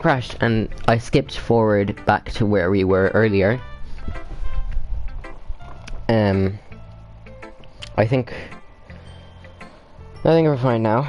crashed and I skipped forward back to where we were earlier. I think we're fine now.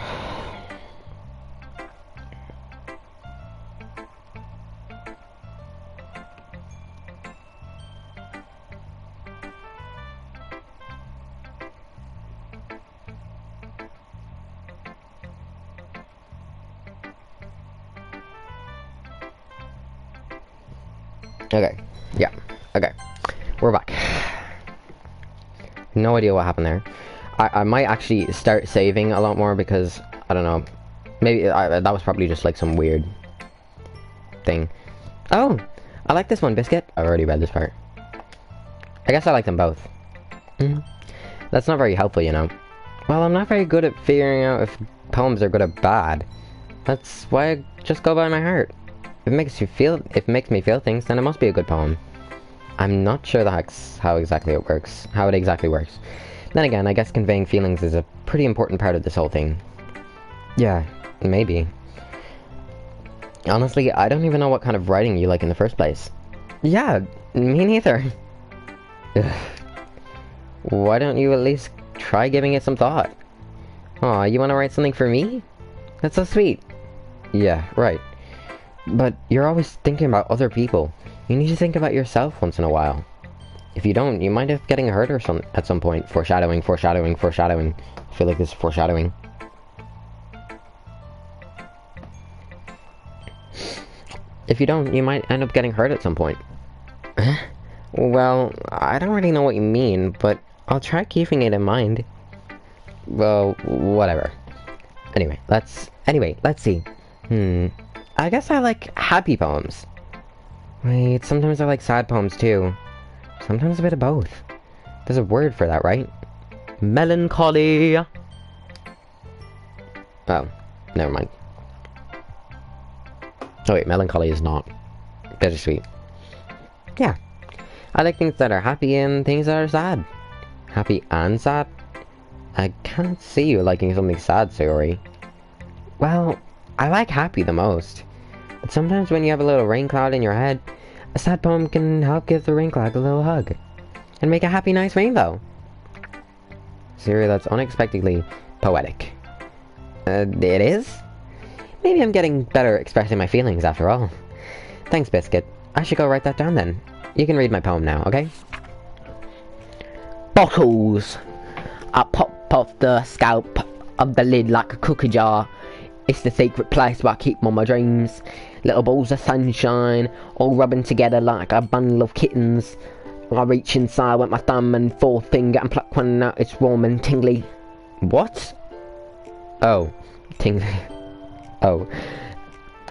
Okay, yeah, okay, we're back. No idea what happened there. I might actually start saving a lot more because, I don't know, maybe that was probably just like some weird thing. Oh, I like this one, Biscuit. I've already read this part. I guess I like them both. That's not very helpful, you know. Well, I'm not very good at figuring out if poems are good or bad. That's why I just go by my heart. If it makes me feel things, then it must be a good poem. I'm not sure how it exactly works. Then again, I guess conveying feelings is a pretty important part of this whole thing. Yeah, maybe. Honestly, I don't even know what kind of writing you like in the first place. Yeah, me neither. Ugh. Why don't you at least try giving it some thought? Aw, you wanna write something for me? That's so sweet. Yeah, right. But you're always thinking about other people. You need to think about yourself once in a while. If you don't, you might end up getting hurt at some point. Foreshadowing. I feel like this is foreshadowing. If you don't, you might end up getting hurt at some point. Well, I don't really know what you mean, but I'll try keeping it in mind. Well, whatever. Anyway, let's see. I guess I like happy poems. Wait, sometimes I like sad poems too. Sometimes a bit of both. There's a word for that, right? Melancholy! Oh, never mind. Oh wait, melancholy is not. Bittersweet. Yeah. I like things that are happy and things that are sad. Happy and sad? I can't see you liking something sad, Sayori. Well, I like happy the most. But sometimes when you have a little rain cloud in your head, a sad poem can help give the rain cloud a little hug. And make a happy, nice rainbow. Sayori, that's unexpectedly poetic. It is? Maybe I'm getting better at expressing my feelings after all. Thanks, Biscuit. I should go write that down then. You can read my poem now, okay? Bottles! I pop off the scalp of the lid like a cookie jar. It's the secret place where I keep all my dreams. Little balls of sunshine, all rubbing together like a bundle of kittens. I reach inside with my thumb and forefinger and pluck one out. It's warm and tingly. What? Oh, tingly. Oh.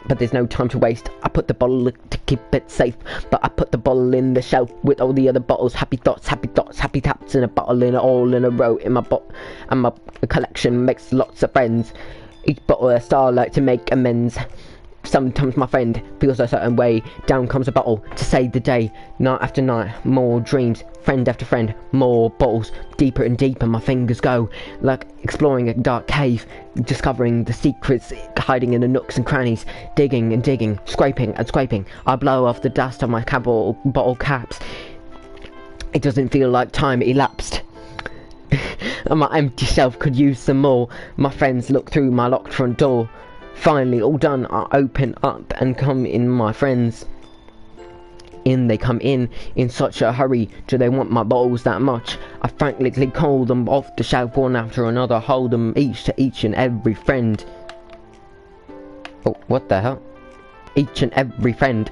But there's no time to waste. I put the bottle to keep it safe. But I put the bottle in the shelf with all the other bottles. Happy thoughts, happy taps in a bottle in all in a row. In my and my collection makes lots of friends. Each bottle a starlight to make amends. Sometimes my friend feels a certain way. Down comes a bottle to save the day. Night after night, more dreams. Friend after friend, more bottles. Deeper and deeper my fingers go. Like exploring a dark cave. Discovering the secrets hiding in the nooks and crannies. Digging and digging. Scraping and scraping. I blow off the dust of my bottle caps. It doesn't feel like time elapsed. And my empty shelf could use some more. My friends look through my locked front door. Finally, all done, I open up and come in my friends. In they come in such a hurry. Do they want my bottles that much? I frankly call them off the shelf one after another. Hold them each to each and every friend. Oh, what the hell? Each and every friend.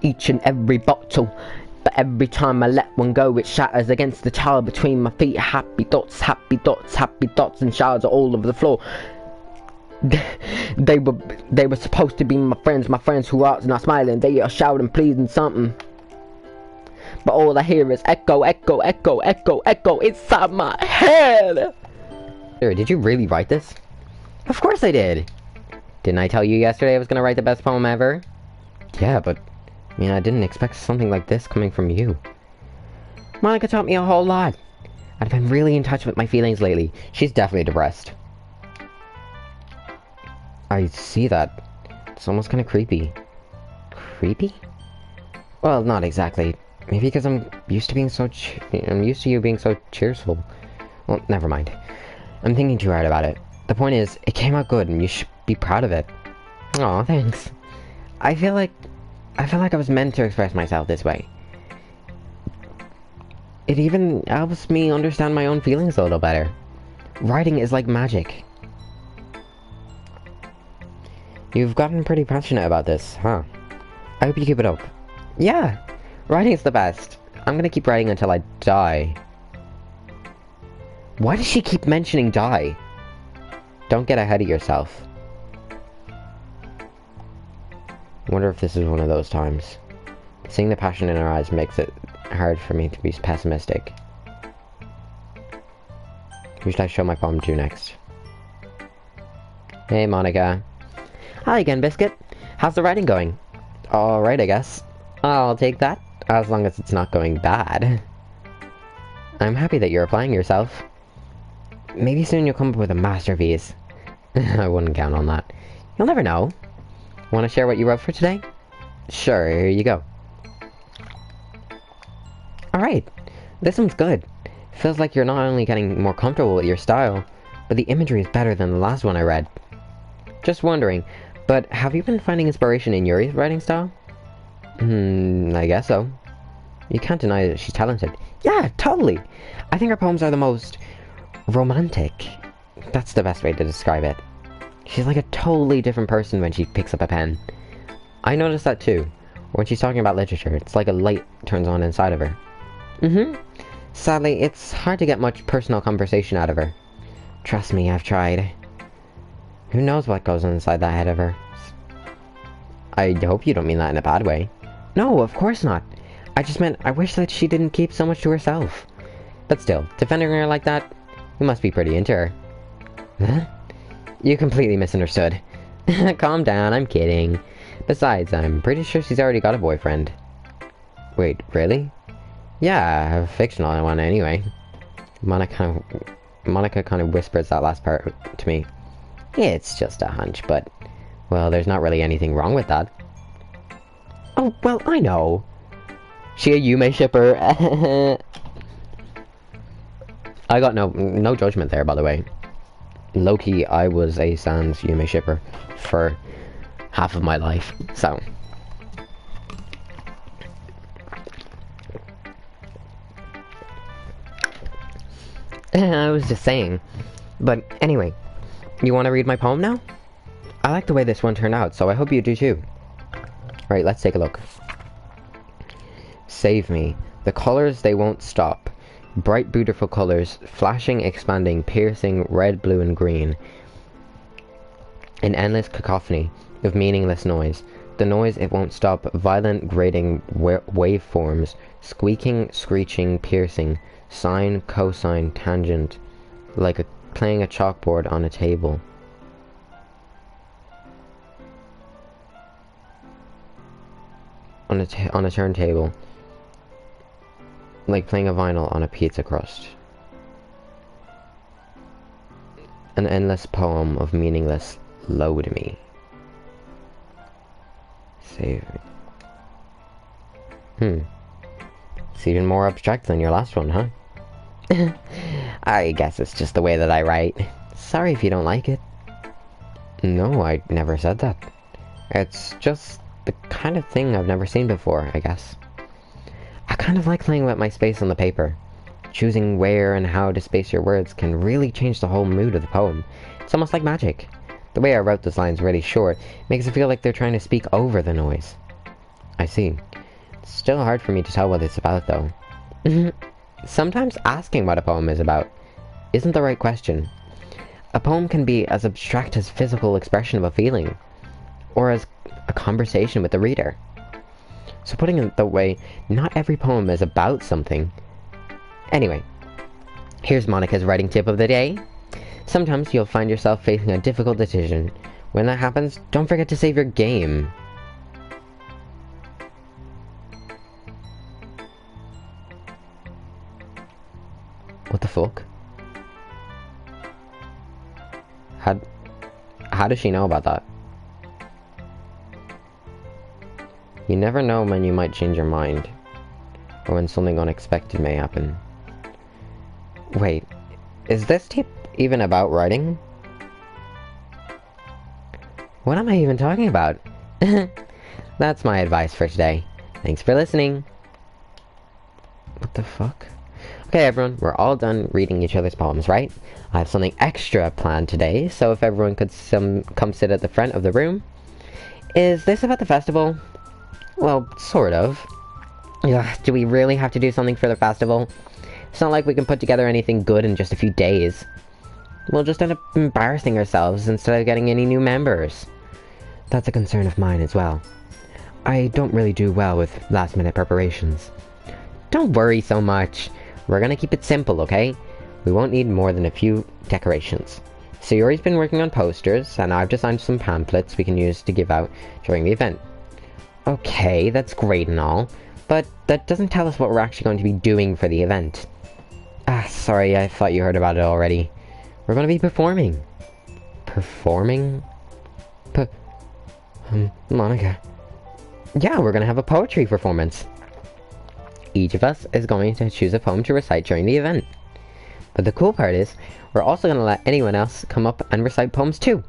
Each and every bottle. But every time I let one go, it shatters against the tile between my feet. Happy thoughts, and shards all over the floor. They were supposed to be my friends who are not smiling. They are shouting, pleasing something. But all I hear is echo, echo, echo, echo, echo inside my head. Sarah, did you really write this? Of course I did. Didn't I tell you yesterday I was gonna write the best poem ever? Yeah, but I mean, I didn't expect something like this coming from you. Monica taught me a whole lot. I've been really in touch with my feelings lately. She's definitely depressed. I see that. It's almost kind of creepy. Creepy? Well, not exactly. Maybe because I'm used to you being so cheerful. Well, never mind. I'm thinking too hard about it. The point is, it came out good and you should be proud of it. Aw, thanks. I feel like I was meant to express myself this way. It even helps me understand my own feelings a little better. Writing is like magic. You've gotten pretty passionate about this, huh? I hope you keep it up. Yeah, writing's the best. I'm gonna keep writing until I die. Why does she keep mentioning die? Don't get ahead of yourself. Wonder if this is one of those times. Seeing the passion in her eyes makes it hard for me to be pessimistic. Who should I show my poem to next? Hey, Monica. Hi again, Biscuit. How's the writing going? Alright, I guess. I'll take that, as long as it's not going bad. I'm happy that you're applying yourself. Maybe soon you'll come up with a masterpiece. I wouldn't count on that. You'll never know. Want to share what you wrote for today? Sure, here you go. Alright, this one's good. Feels like you're not only getting more comfortable with your style, but the imagery is better than the last one I read. Just wondering, but have you been finding inspiration in Yuri's writing style? I guess so. You can't deny that she's talented. Yeah, totally! I think her poems are the most romantic. That's the best way to describe it. She's like a totally different person when she picks up a pen. I noticed that too. When she's talking about literature, it's like a light turns on inside of her. Sadly, it's hard to get much personal conversation out of her. Trust me, I've tried. Who knows what goes on inside that head of her? I hope you don't mean that in a bad way. No, of course not. I just meant I wish that she didn't keep so much to herself. But still, defending her like that, you must be pretty into her. Huh? You completely misunderstood. Calm down, I'm kidding. Besides, I'm pretty sure she's already got a boyfriend. Wait, really? Yeah, a fictional one anyway. Monica kind of whispers that last part to me. It's just a hunch, but... well, there's not really anything wrong with that. Oh, well, I know. She a Yume shipper. I got no judgment there, by the way. Low-key, I was a Sans Yume shipper for half of my life, so... I was just saying. But anyway, you want to read my poem now? I like the way this one turned out, so I hope you do too. Alright, let's take a look. Save me. The colors, they won't stop. Bright, beautiful colors, flashing, expanding, piercing, red, blue, and green. An endless cacophony of meaningless noise. The noise, it won't stop. Violent, grating waveforms. Squeaking, screeching, piercing. Sine, cosine, tangent. Like playing a chalkboard on a table. On a turntable. Like playing a vinyl on a pizza crust. An endless poem of meaningless load me. Save me. It's even more abstract than your last one, huh? I guess it's just the way that I write. Sorry if you don't like it. No, I never said that. It's just the kind of thing I've never seen before, I guess. I kind of like playing with my space on the paper. Choosing where and how to space your words can really change the whole mood of the poem. It's almost like magic. The way I wrote those lines really short makes it feel like they're trying to speak over the noise. I see. It's still hard for me to tell what it's about, though. Sometimes asking what a poem is about isn't the right question. A poem can be as abstract as physical expression of a feeling, or as a conversation with the reader. So putting it that way, not every poem is about something. Anyway, here's Monica's writing tip of the day. Sometimes you'll find yourself facing a difficult decision. When that happens, don't forget to save your game. What the fuck? How does she know about that? You never know when you might change your mind, or when something unexpected may happen. Wait, is this tip even about writing? What am I even talking about? That's my advice for today. Thanks for listening. What the fuck? Okay, everyone, we're all done reading each other's poems, right? I have something extra planned today, so if everyone could come sit at the front of the room. Is this about the festival? Well, sort of. Ugh, do we really have to do something for the festival? It's not like we can put together anything good in just a few days. We'll just end up embarrassing ourselves instead of getting any new members. That's a concern of mine as well. I don't really do well with last-minute preparations. Don't worry so much. We're gonna keep it simple, okay? We won't need more than a few decorations. Sayori's been working on posters, and I've designed some pamphlets we can use to give out during the event. Okay, that's great and all, but that doesn't tell us what we're actually going to be doing for the event. Ah, sorry, I thought you heard about it already. We're gonna be performing. Performing? Monica. Yeah, we're gonna have a poetry performance. Each of us is going to choose a poem to recite during the event. But the cool part is, we're also gonna let anyone else come up and recite poems too.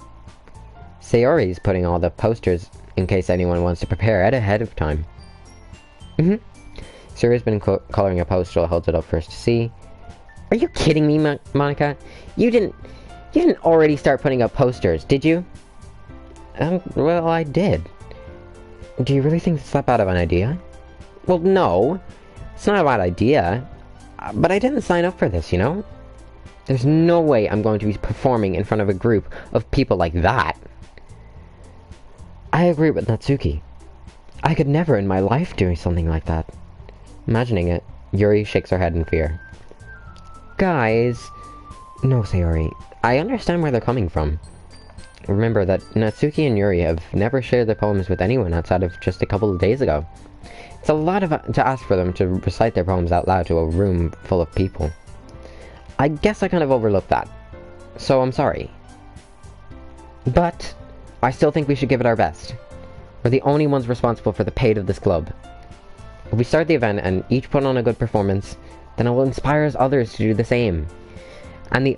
Sayori's putting all the posters in case anyone wants to prepare it ahead of time. Sayori's been coloring a poster. I'll hold it up for us to see. Are you kidding me, Monica? You didn't already start putting up posters, did you? Well, I did. Do you really think it's that bad of an idea? Well, no. It's not a bad idea. But I didn't sign up for this, you know? There's no way I'm going to be performing in front of a group of people like that. I agree with Natsuki. I could never in my life do something like that. Imagining it, Yuri shakes her head in fear. Guys... No, Sayori. I understand where they're coming from. Remember that Natsuki and Yuri have never shared their poems with anyone outside of just a couple of days ago. It's a lot to ask for them to recite their poems out loud to a room full of people. I guess I kind of overlooked that. So I'm sorry. But I still think we should give it our best. We're the only ones responsible for the fate of this club. If we start the event and each put on a good performance, then it will inspire others to do the same. And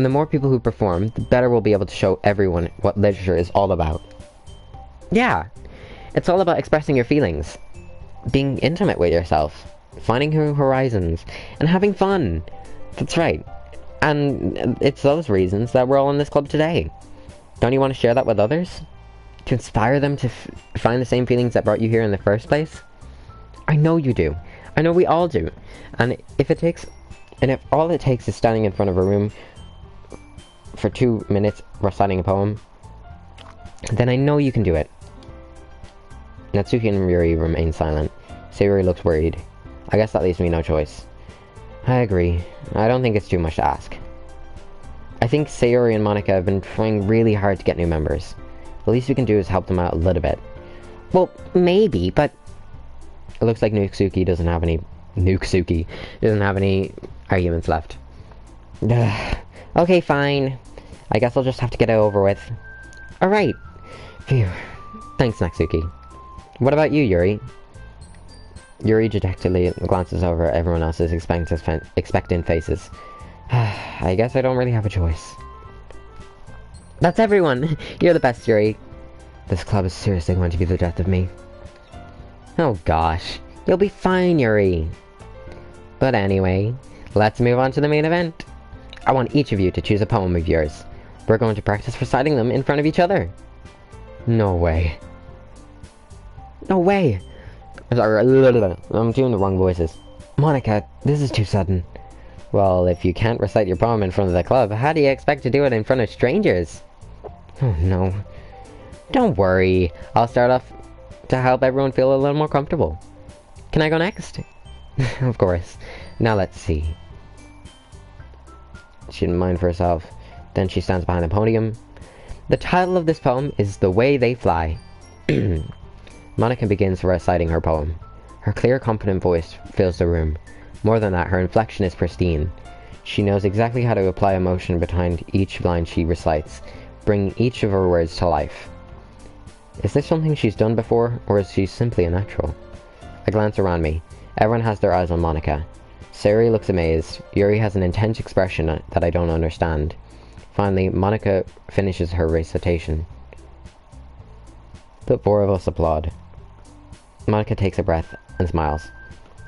the more people who perform, the better we'll be able to show everyone what literature is all about. Yeah, it's all about expressing your feelings, being intimate with yourself, finding new horizons, and having fun. That's right. And it's those reasons that we're all in this club today. Don't you want to share that with others? To inspire them to find the same feelings that brought you here in the first place? I know you do. I know we all do. And if all it takes is standing in front of a room for 2 minutes reciting a poem, then I know you can do it. Natsuki and Yuri remain silent. Sayori looks worried. I guess that leaves me no choice. I agree. I don't think it's too much to ask. I think Sayori and Monica have been trying really hard to get new members. The least we can do is help them out a little bit. Well, maybe, but... It looks like Nukesuki doesn't have any arguments left. Okay, fine. I guess I'll just have to get it over with. Alright. Phew. Thanks, Natsuki. What about you, Yuri? Yuri dejectedly glances over at everyone else's expectant faces. I guess I don't really have a choice. That's everyone! You're the best, Yuri. This club is seriously going to be the death of me. Oh gosh. You'll be fine, Yuri. But anyway, let's move on to the main event. I want each of you to choose a poem of yours. We're going to practice reciting them in front of each other. No way. No way! Sorry, I'm doing the wrong voices. Monica, this is too sudden. Well, if you can't recite your poem in front of the club, how do you expect to do it in front of strangers? Oh no. Don't worry, I'll start off to help everyone feel a little more comfortable. Can I go next? Of course. Now let's see. She didn't mind for herself. Then she stands behind the podium. The title of this poem is The Way They Fly. Monica begins reciting her poem. Her clear, confident voice fills the room. More than that, her inflection is pristine. She knows exactly how to apply emotion behind each line she recites, bringing each of her words to life. Is this something she's done before, or is she simply a natural? I glance around me. Everyone has their eyes on Monica. Sayori looks amazed. Yuri has an intense expression that I don't understand. Finally, Monica finishes her recitation. The four of us applaud. Monica takes a breath and smiles.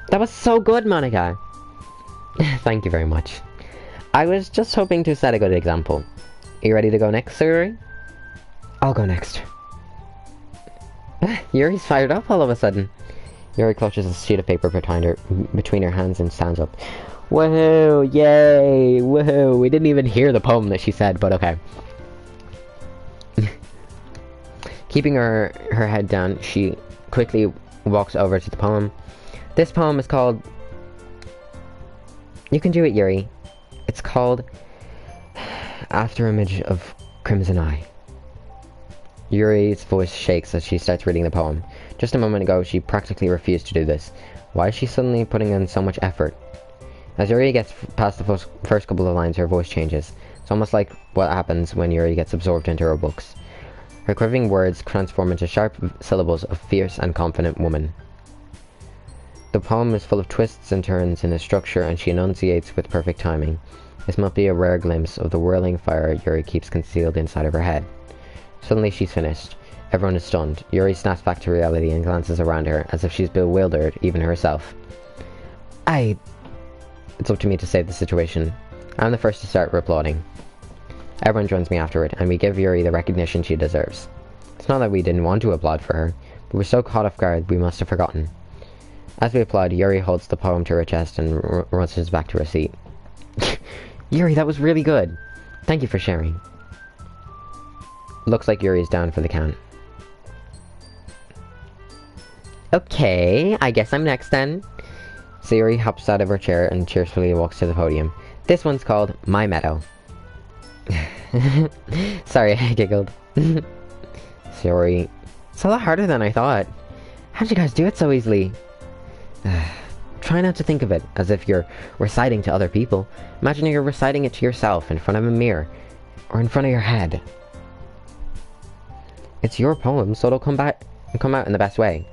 That was so good, Monica! Thank you very much. I was just hoping to set a good example. Are you ready to go next, Sayori? I'll go next. Yuri's fired up all of a sudden. Yuri clutches a sheet of paper between her hands and stands up. Woohoo! Yay! Woohoo! We didn't even hear the poem that she said, but okay. Keeping her head down, she quickly walks over to the poem. This poem is called... You can do it, Yuri. It's called... After Image of Crimson Eye. Yuri's voice shakes as she starts reading the poem. Just a moment ago, she practically refused to do this. Why is she suddenly putting in so much effort? As Yuri gets past the first couple of lines, her voice changes. It's almost like what happens when Yuri gets absorbed into her books. Her quivering words transform into sharp syllables of fierce and confident woman. The poem is full of twists and turns in its structure, and she enunciates with perfect timing. This must be a rare glimpse of the whirling fire Yuri keeps concealed inside of her head. Suddenly she's finished. Everyone is stunned. Yuri snaps back to reality and glances around her, as if she's bewildered, even herself. It's up to me to save the situation. I'm the first to start applauding. Everyone joins me afterward, and we give Yuri the recognition she deserves. It's not that we didn't want to applaud for her, but we're so caught off guard we must have forgotten. As we applaud, Yuri holds the poem to her chest and rushes back to her seat. Yuri, that was really good. Thank you for sharing. Looks like Yuri's down for the count. Okay, I guess I'm next then. Sayori hops out of her chair and cheerfully walks to the podium. This one's called My Meadow. Sorry, I giggled. Sayori, it's a lot harder than I thought. How'd you guys do it so easily? Try not to think of it as if you're reciting to other people. Imagine you're reciting it to yourself in front of a mirror, or in front of your head. It's your poem, so it'll come out in the best way.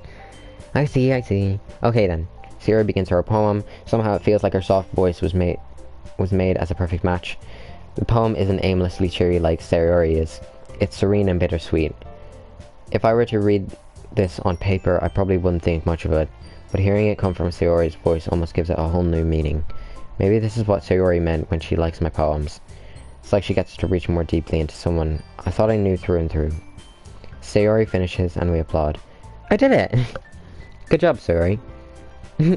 I see. Okay then. Sayori begins her poem. Somehow it feels like her soft voice was made as a perfect match. The poem isn't aimlessly cheery like Sayori is. It's serene and bittersweet. If I were to read this on paper, I probably wouldn't think much of it, but hearing it come from Sayori's voice almost gives it a whole new meaning. Maybe this is what Sayori meant when she likes my poems. It's like she gets to reach more deeply into someone I thought I knew through and through. Sayori finishes and we applaud. I did it! Good job, Sayori.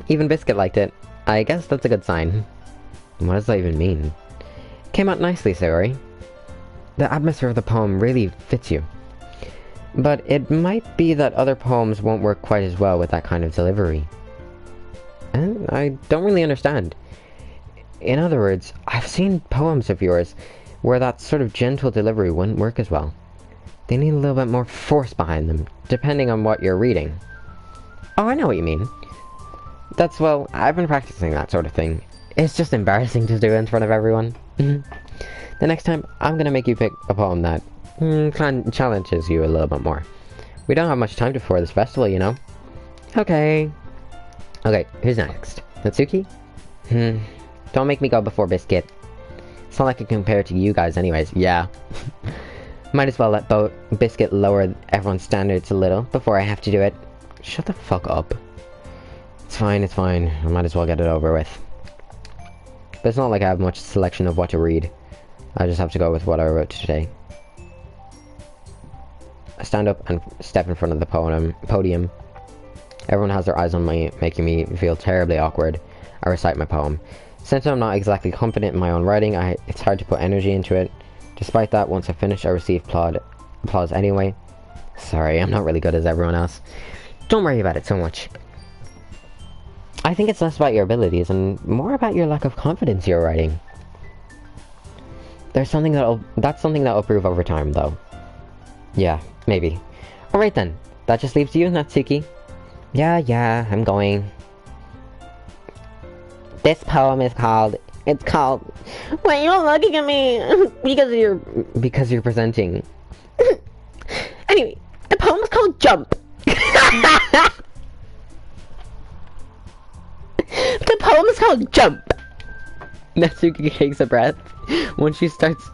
Even Biscuit liked it. I guess that's a good sign. What does that even mean? Came out nicely, Sayori. The atmosphere of the poem really fits you. But it might be that other poems won't work quite as well with that kind of delivery. And I don't really understand. In other words, I've seen poems of yours where that sort of gentle delivery wouldn't work as well. They need a little bit more force behind them, depending on what you're reading. Oh, I know what you mean. Well, I've been practicing that sort of thing. It's just embarrassing to do in front of everyone. The next time, I'm gonna make you pick a poem that challenges you a little bit more. We don't have much time before this festival, you know. Okay, who's next? Natsuki? Don't make me go before Biscuit. It's not like I can compare to you guys anyways. Yeah. Might as well let Biscuit lower everyone's standards a little before I have to do it. Shut the fuck up. It's fine. I might as well get it over with. But it's not like I have much selection of what to read. I just have to go with what I wrote today. I stand up and step in front of the podium. Everyone has their eyes on me, making me feel terribly awkward. I recite my poem. Since I'm not exactly confident in my own writing, it's hard to put energy into it. Despite that, once I finish, I receive applause anyway. Sorry, I'm not really good as everyone else. Don't worry about it so much. I think it's less about your abilities and more about your lack of confidence you're writing. That's something that'll improve over time, though. Yeah, maybe. Alright then, that just leaves you, Natsuki. Yeah, I'm going. This poem is called... Why are you looking at me? Because you're presenting. Anyway, the poem is called Jump. The poem is called Jump. Natsuki takes a breath when she starts.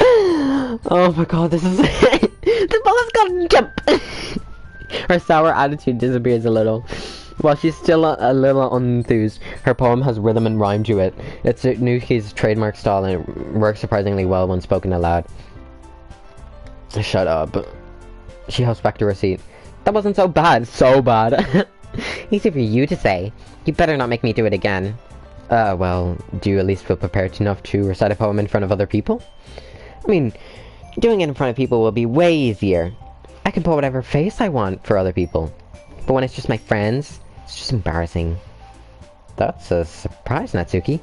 Oh my god, this is the poem is called Jump. Her sour attitude disappears a little. While she's still a little unenthused, her poem has rhythm and rhyme to it. It's Nuki's trademark style and it works surprisingly well when spoken aloud. Shut up. She hops back to her seat. That wasn't so bad. So bad. Easy for you to say. You better not make me do it again. Well, do you at least feel prepared enough to recite a poem in front of other people? I mean, doing it in front of people will be way easier. I can put whatever face I want for other people. But when it's just my friends, it's just embarrassing. That's a surprise, Natsuki.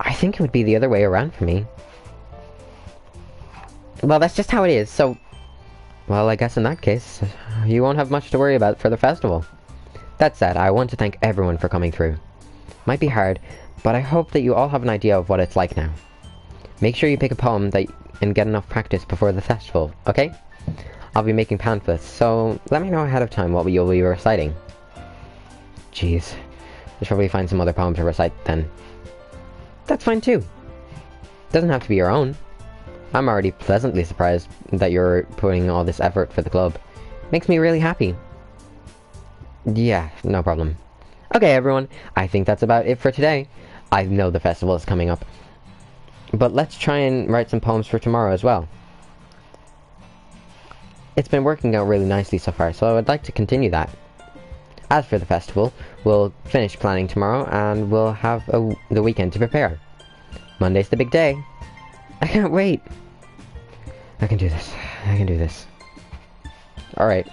I think it would be the other way around for me. Well, that's just how it is, so... Well, I guess in that case, you won't have much to worry about for the festival. That said, I want to thank everyone for coming through. Might be hard, but I hope that you all have an idea of what it's like now. Make sure you pick a poem and get enough practice before the festival, okay? I'll be making pamphlets, so let me know ahead of time what you'll be reciting. Jeez. I should probably find some other poem to recite then. That's fine too. Doesn't have to be your own. I'm already pleasantly surprised that you're putting all this effort for the club. Makes me really happy. Yeah, no problem. Okay everyone, I think that's about it for today. I know the festival is coming up. But let's try and write some poems for tomorrow as well. It's been working out really nicely so far, so I would like to continue that. As for the festival, we'll finish planning tomorrow and we'll have the weekend to prepare. Monday's the big day. I can't wait. I can do this. I can do this. Alright.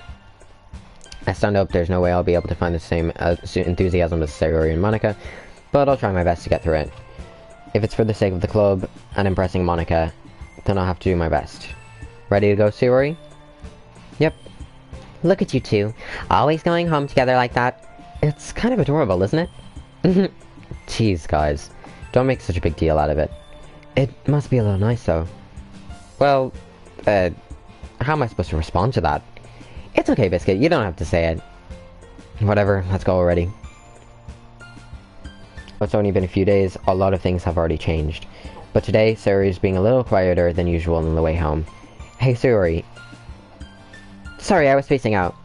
I stand up, there's no way I'll be able to find the same enthusiasm as Sayori and Monica, but I'll try my best to get through it. If it's for the sake of the club and impressing Monica, then I'll have to do my best. Ready to go, Sayori? Yep. Look at you two, always going home together like that. It's kind of adorable, isn't it? Jeez, guys. Don't make such a big deal out of it. It must be a little nice, though. Well, how am I supposed to respond to that? It's okay, Biscuit, you don't have to say it. Whatever, let's go already. It's only been a few days, a lot of things have already changed. But today, Sayori's being a little quieter than usual on the way home. Hey, Sayori. Sorry, I was spacing out.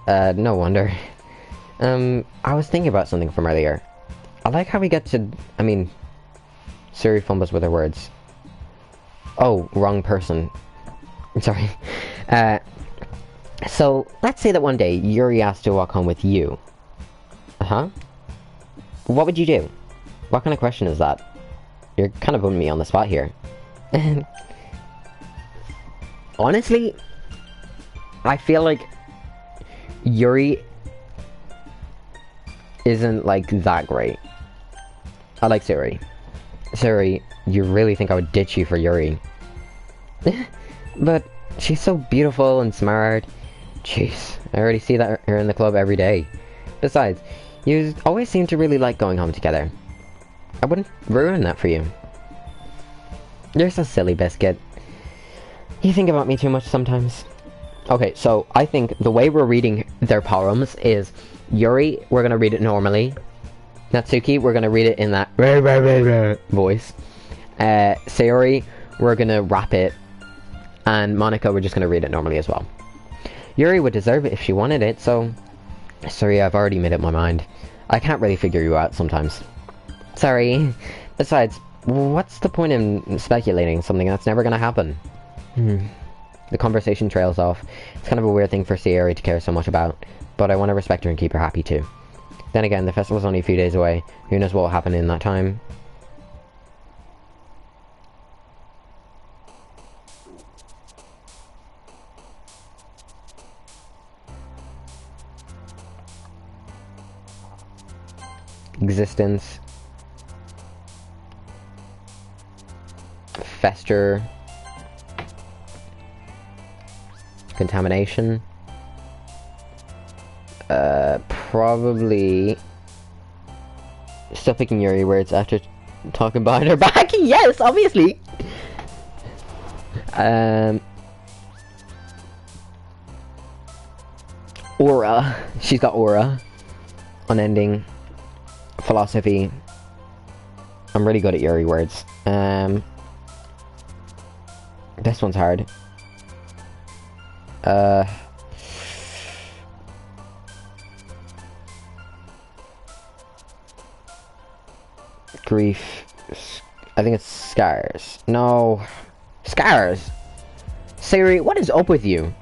No wonder. I was thinking about something from earlier. I like how we get to... Sayori fumbles with her words. Oh, wrong person. Sorry. So, let's say that one day, Yuri asked to walk home with you. Uh-huh. What would you do? What kind of question is that? You're kind of putting me on the spot here. Honestly, I feel like Yuri isn't, like, that great. I like Sayori. Sayori, you really think I would ditch you for Yuri? But she's so beautiful and smart. Jeez, I already see that her in the club every day. Besides, you always seem to really like going home together. I wouldn't ruin that for you. You're so silly, Biscuit. You think about me too much sometimes. Okay, so I think the way we're reading their poems is Yuri, we're gonna read it normally. Natsuki, we're gonna read it in that voice. Sayori, we're gonna rap it. And Monica, we're just gonna read it normally as well. Yuri would deserve it if she wanted it, so... Sorry, I've already made up my mind. I can't really figure you out sometimes. Sorry. Besides, what's the point in speculating something that's never gonna happen? The conversation trails off. It's kind of a weird thing for Sayori to care so much about, but I want to respect her and keep her happy too. Then again, the festival's only a few days away. Who knows what will happen in that time? Existence. Fester. Contamination. Probably... Still picking Yuri words after talking behind her back. Yes, obviously! Aura. She's got aura. Unending. Philosophy. I'm really good at Yuri words. This one's hard. Grief. I think it's scars. No. Scars! Sayori, what is up with you?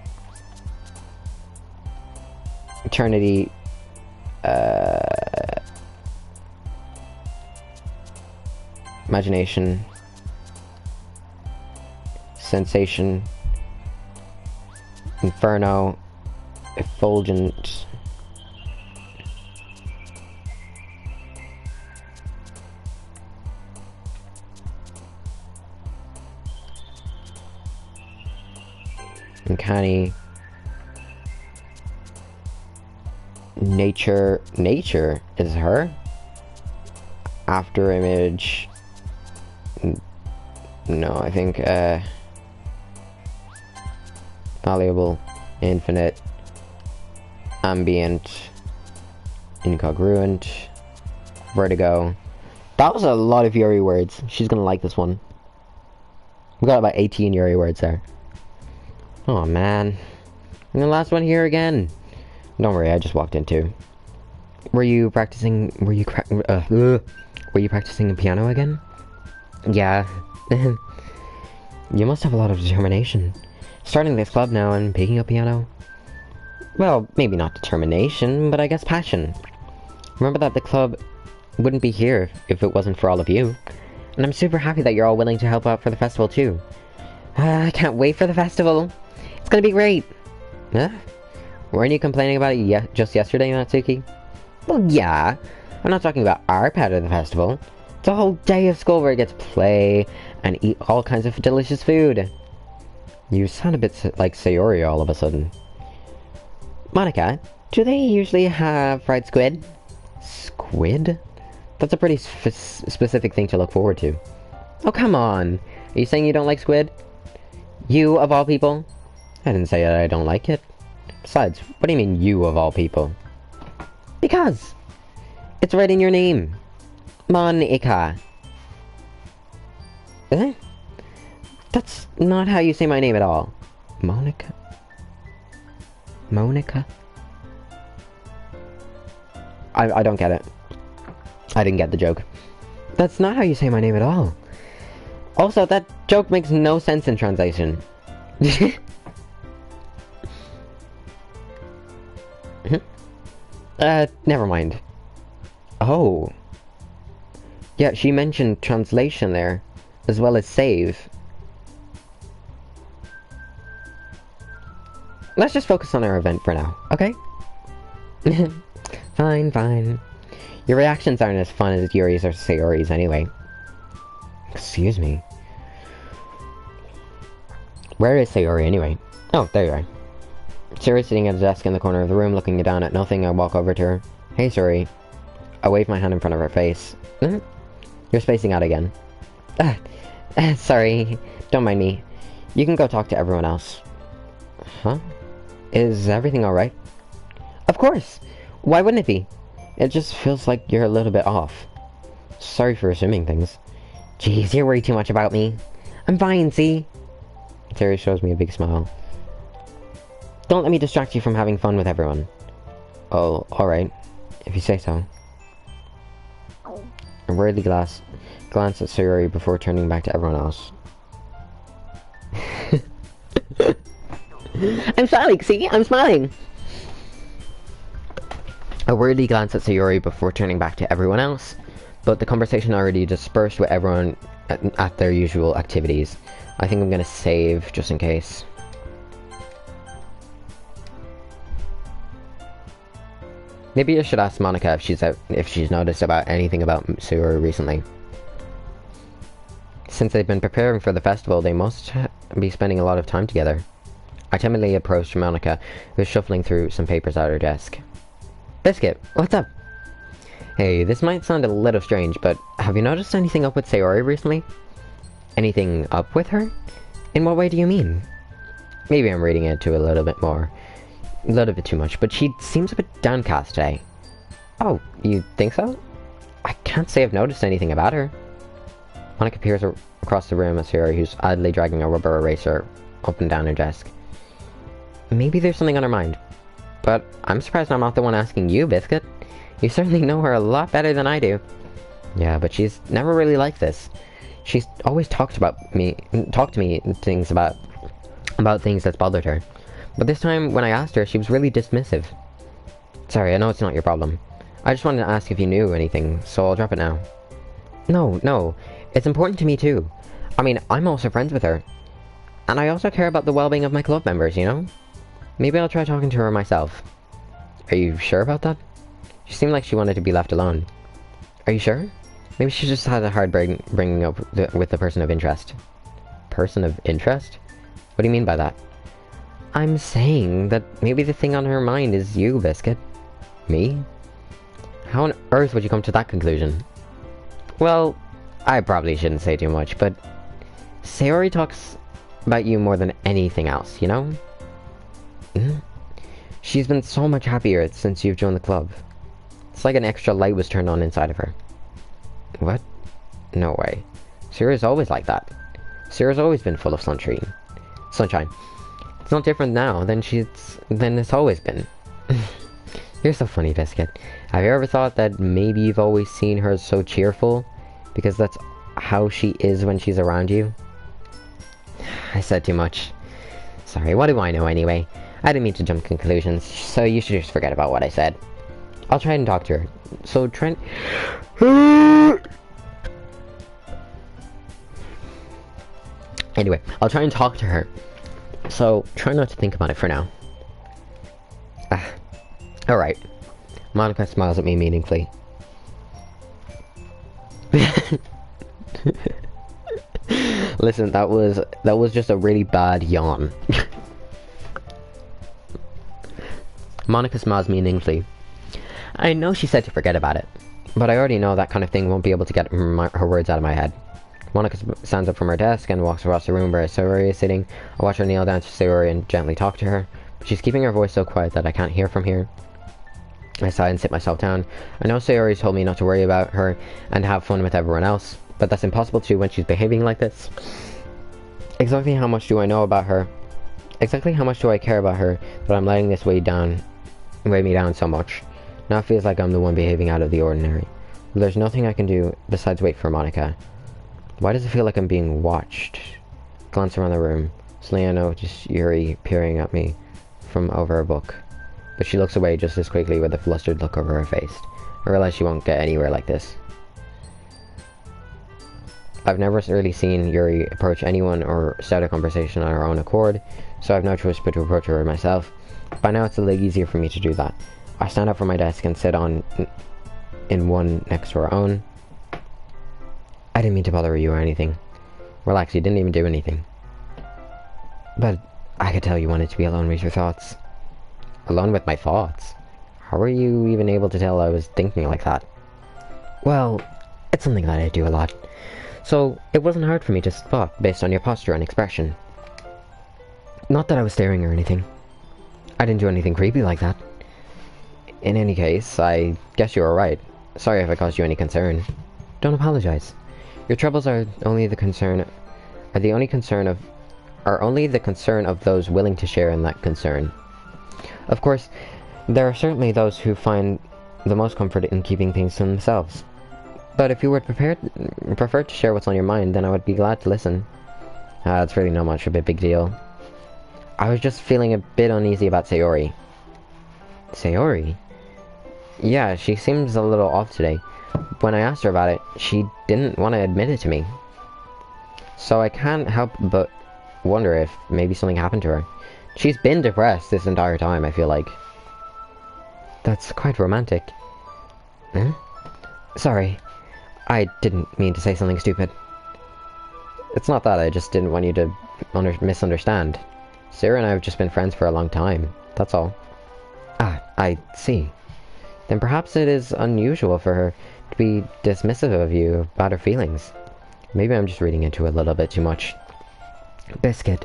Eternity. Imagination. Sensation. Inferno. Effulgent. Uncanny. Nature. Nature is her. After image. No, I think malleable, infinite, ambient, incongruent, vertigo. That was a lot of Yuri words. She's gonna like this one. We got about 18 Yuri words there. Oh man. And the last one here again. Don't worry, I just walked in too. Were you practicing the piano again? Yeah. You must have a lot of determination. Starting this club now and picking up piano. Well, maybe not determination, but I guess passion. Remember that the club wouldn't be here if it wasn't for all of you. And I'm super happy that you're all willing to help out for the festival too. I can't wait for the festival. It's gonna be great. Huh? Weren't you complaining about it just yesterday, Natsuki? Well, yeah. I'm not talking about our part of the festival. It's a whole day of school where it gets to play and eat all kinds of delicious food. You sound a bit like Sayori all of a sudden. Monica, do they usually have fried squid? Squid? That's a pretty specific thing to look forward to. Oh, come on. Are you saying you don't like squid? You, of all people? I didn't say that I don't like it. Besides, what do you mean, you of all people? Because it's right in your name. Monica. Eh? That's not how you say my name at all. Monica? Monica? I don't get it. I didn't get the joke. That's not how you say my name at all. Also, that joke makes no sense in translation. Never mind. Oh. Yeah, she mentioned translation there, as well as save. Let's just focus on our event for now, okay? Fine, fine. Your reactions aren't as fun as Yuri's or Sayori's anyway. Excuse me. Where is Sayori anyway? Oh, there you are. Sayori's sitting at a desk in the corner of the room looking down at nothing. I walk over to her. Hey, Sayori. I wave my hand in front of her face. You're spacing out again. Sorry. Don't mind me. You can go talk to everyone else. Huh? Is everything alright? Of course! Why wouldn't it be? It just feels like you're a little bit off. Sorry for assuming things. Jeez, you worry too much about me. I'm fine, see? Terry shows me a big smile. Don't let me distract you from having fun with everyone. Oh, alright. If you say so. I worriedly glance at Sayori before turning back to everyone else. I'm smiling, see? I'm smiling! I worriedly glance at Sayori before turning back to everyone else, but the conversation already dispersed with everyone at their usual activities. I think I'm gonna save, just in case. Maybe I should ask Monica if she's noticed about anything about Sayori recently. Since they've been preparing for the festival, they must be spending a lot of time together. I timidly approached Monica, who was shuffling through some papers at her desk. Biscuit, what's up? Hey, this might sound a little strange, but have you noticed anything up with Sayori recently? Anything up with her? In what way do you mean? Maybe I'm reading into it a little bit more. A little bit too much, but she seems a bit downcast today. Oh, you think so? I can't say I've noticed anything about her. Monica peers across the room at Sayori, who's idly dragging a rubber eraser up and down her desk. Maybe there's something on her mind. But I'm surprised I'm not the one asking you, Biscuit. You certainly know her a lot better than I do. Yeah, but she's never really like this. She's always talked to me things about things that's bothered her. But this time, when I asked her, she was really dismissive. Sorry, I know it's not your problem. I just wanted to ask if you knew anything, so I'll drop it now. No. It's important to me too. I mean, I'm also friends with her. And I also care about the well-being of my club members, you know? Maybe I'll try talking to her myself. Are you sure about that? She seemed like she wanted to be left alone. Are you sure? Maybe she just had a hard bringing up with the person of interest. Person of interest? What do you mean by that? I'm saying that maybe the thing on her mind is you, Biscuit. Me? How on earth would you come to that conclusion? Well, I probably shouldn't say too much, but Sayori talks about you more than anything else, you know? She's been so much happier since you've joined the club. It's like an extra light was turned on inside of her. What? No way. Sayori's always like that. Sayori's always been full of sunshine. It's not different now than it's always been. You're so funny, Biscuit. Have you ever thought that maybe you've always seen her so cheerful? Because that's how she is when she's around you? I said too much. Sorry, what do I know anyway? I didn't mean to jump to conclusions, so you should just forget about what I said. I'll try and talk to her. So try and... Anyway, I'll try and talk to her. So try not to think about it for now. Alright. Monica smiles at me meaningfully. Listen, that was just a really bad yawn. Monica smiles meaningfully. I know she said to forget about it, but I already know that kind of thing won't be able to get her words out of my head. Monica stands up from her desk and walks across the room where Sayori is sitting. I watch her kneel down to Sayori and gently talk to her, but she's keeping her voice so quiet that I can't hear from here. I sigh and sit myself down. I know Sayori's told me not to worry about her and have fun with everyone else, but that's impossible to when she's behaving like this. Exactly how much do I know about her? Exactly how much do I care about her that I'm letting this weigh me down so much? Now it feels like I'm the one behaving out of the ordinary. But there's nothing I can do besides wait for Monica. Why does it feel like I'm being watched? Glance around the room. Suddenly I notice Yuri peering at me from over a book. But she looks away just as quickly with a flustered look over her face. I realize she won't get anywhere like this. I've never really seen Yuri approach anyone or start a conversation on her own accord, so I have no choice but to approach her myself. By now it's a little easier for me to do that. I stand up from my desk and sit in one next to her own. I didn't mean to bother you or anything. Relax, you didn't even do anything. But I could tell you wanted to be alone with your thoughts. Alone with my thoughts? How were you even able to tell I was thinking like that? Well, it's something that I do a lot. So it wasn't hard for me to spot based on your posture and expression. Not that I was staring or anything. I didn't do anything creepy like that. In any case, I guess you were right. Sorry if I caused you any concern. Don't apologize. Your troubles are only the concern of those willing to share in that concern. Of course, there are certainly those who find the most comfort in keeping things to themselves. But if you were prefer to share what's on your mind, then I would be glad to listen. It's really not much of a big deal. I was just feeling a bit uneasy about Sayori. Sayori? Yeah, she seems a little off today. When I asked her about it, she didn't want to admit it to me. So I can't help but wonder if maybe something happened to her. She's been depressed this entire time, I feel like. That's quite romantic. Huh? Sorry. I didn't mean to say something stupid. It's not that, I just didn't want you to misunderstand. Sarah and I have just been friends for a long time, that's all. Ah, I see. Then perhaps it is unusual for her to be dismissive of you about her feelings. Maybe I'm just reading into it a little bit too much. Biscuit,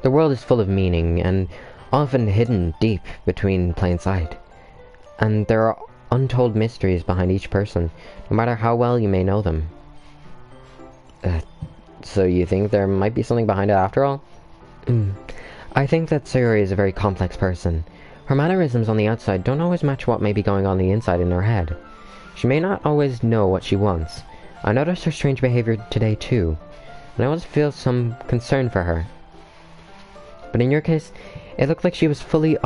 the world is full of meaning, and often hidden deep between plain sight. And there are untold mysteries behind each person, no matter how well you may know them. So you think there might be something behind it after all? I think that Sayori is a very complex person. Her mannerisms on the outside don't always match what may be going on the inside in her head. She may not always know what she wants. I noticed her strange behavior today too, and I always feel some concern for her. But in your case, it looked like she was fully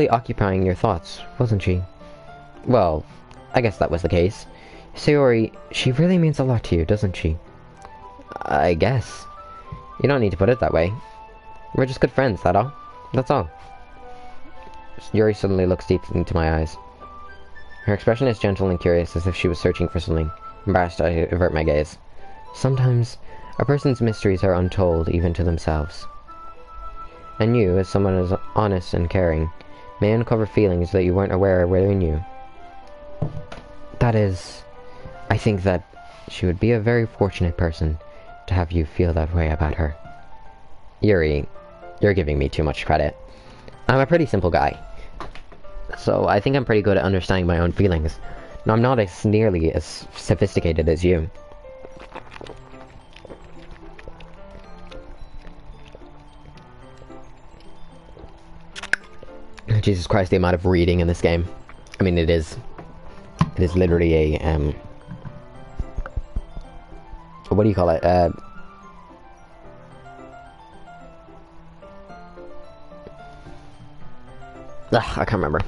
occupying your thoughts, wasn't she? Well, I guess that was the case. Sayori, she really means a lot to you, doesn't she? I guess. You don't need to put it that way. We're just good friends, that's all. Yuri suddenly looks deep into my eyes. Her expression is gentle and curious, as if she was searching for something. Embarrassed, I avert my gaze. Sometimes, a person's mysteries are untold, even to themselves. And you, as someone as honest and caring, may uncover feelings that you weren't aware were in you. That is, I think that she would be a very fortunate person to have you feel that way about her. Yuri, you're giving me too much credit. I'm a pretty simple guy, so I think I'm pretty good at understanding my own feelings. And I'm not nearly as sophisticated as you. Jesus Christ, the amount of reading in this game. I mean, it is literally a, what do you call it? I can't remember.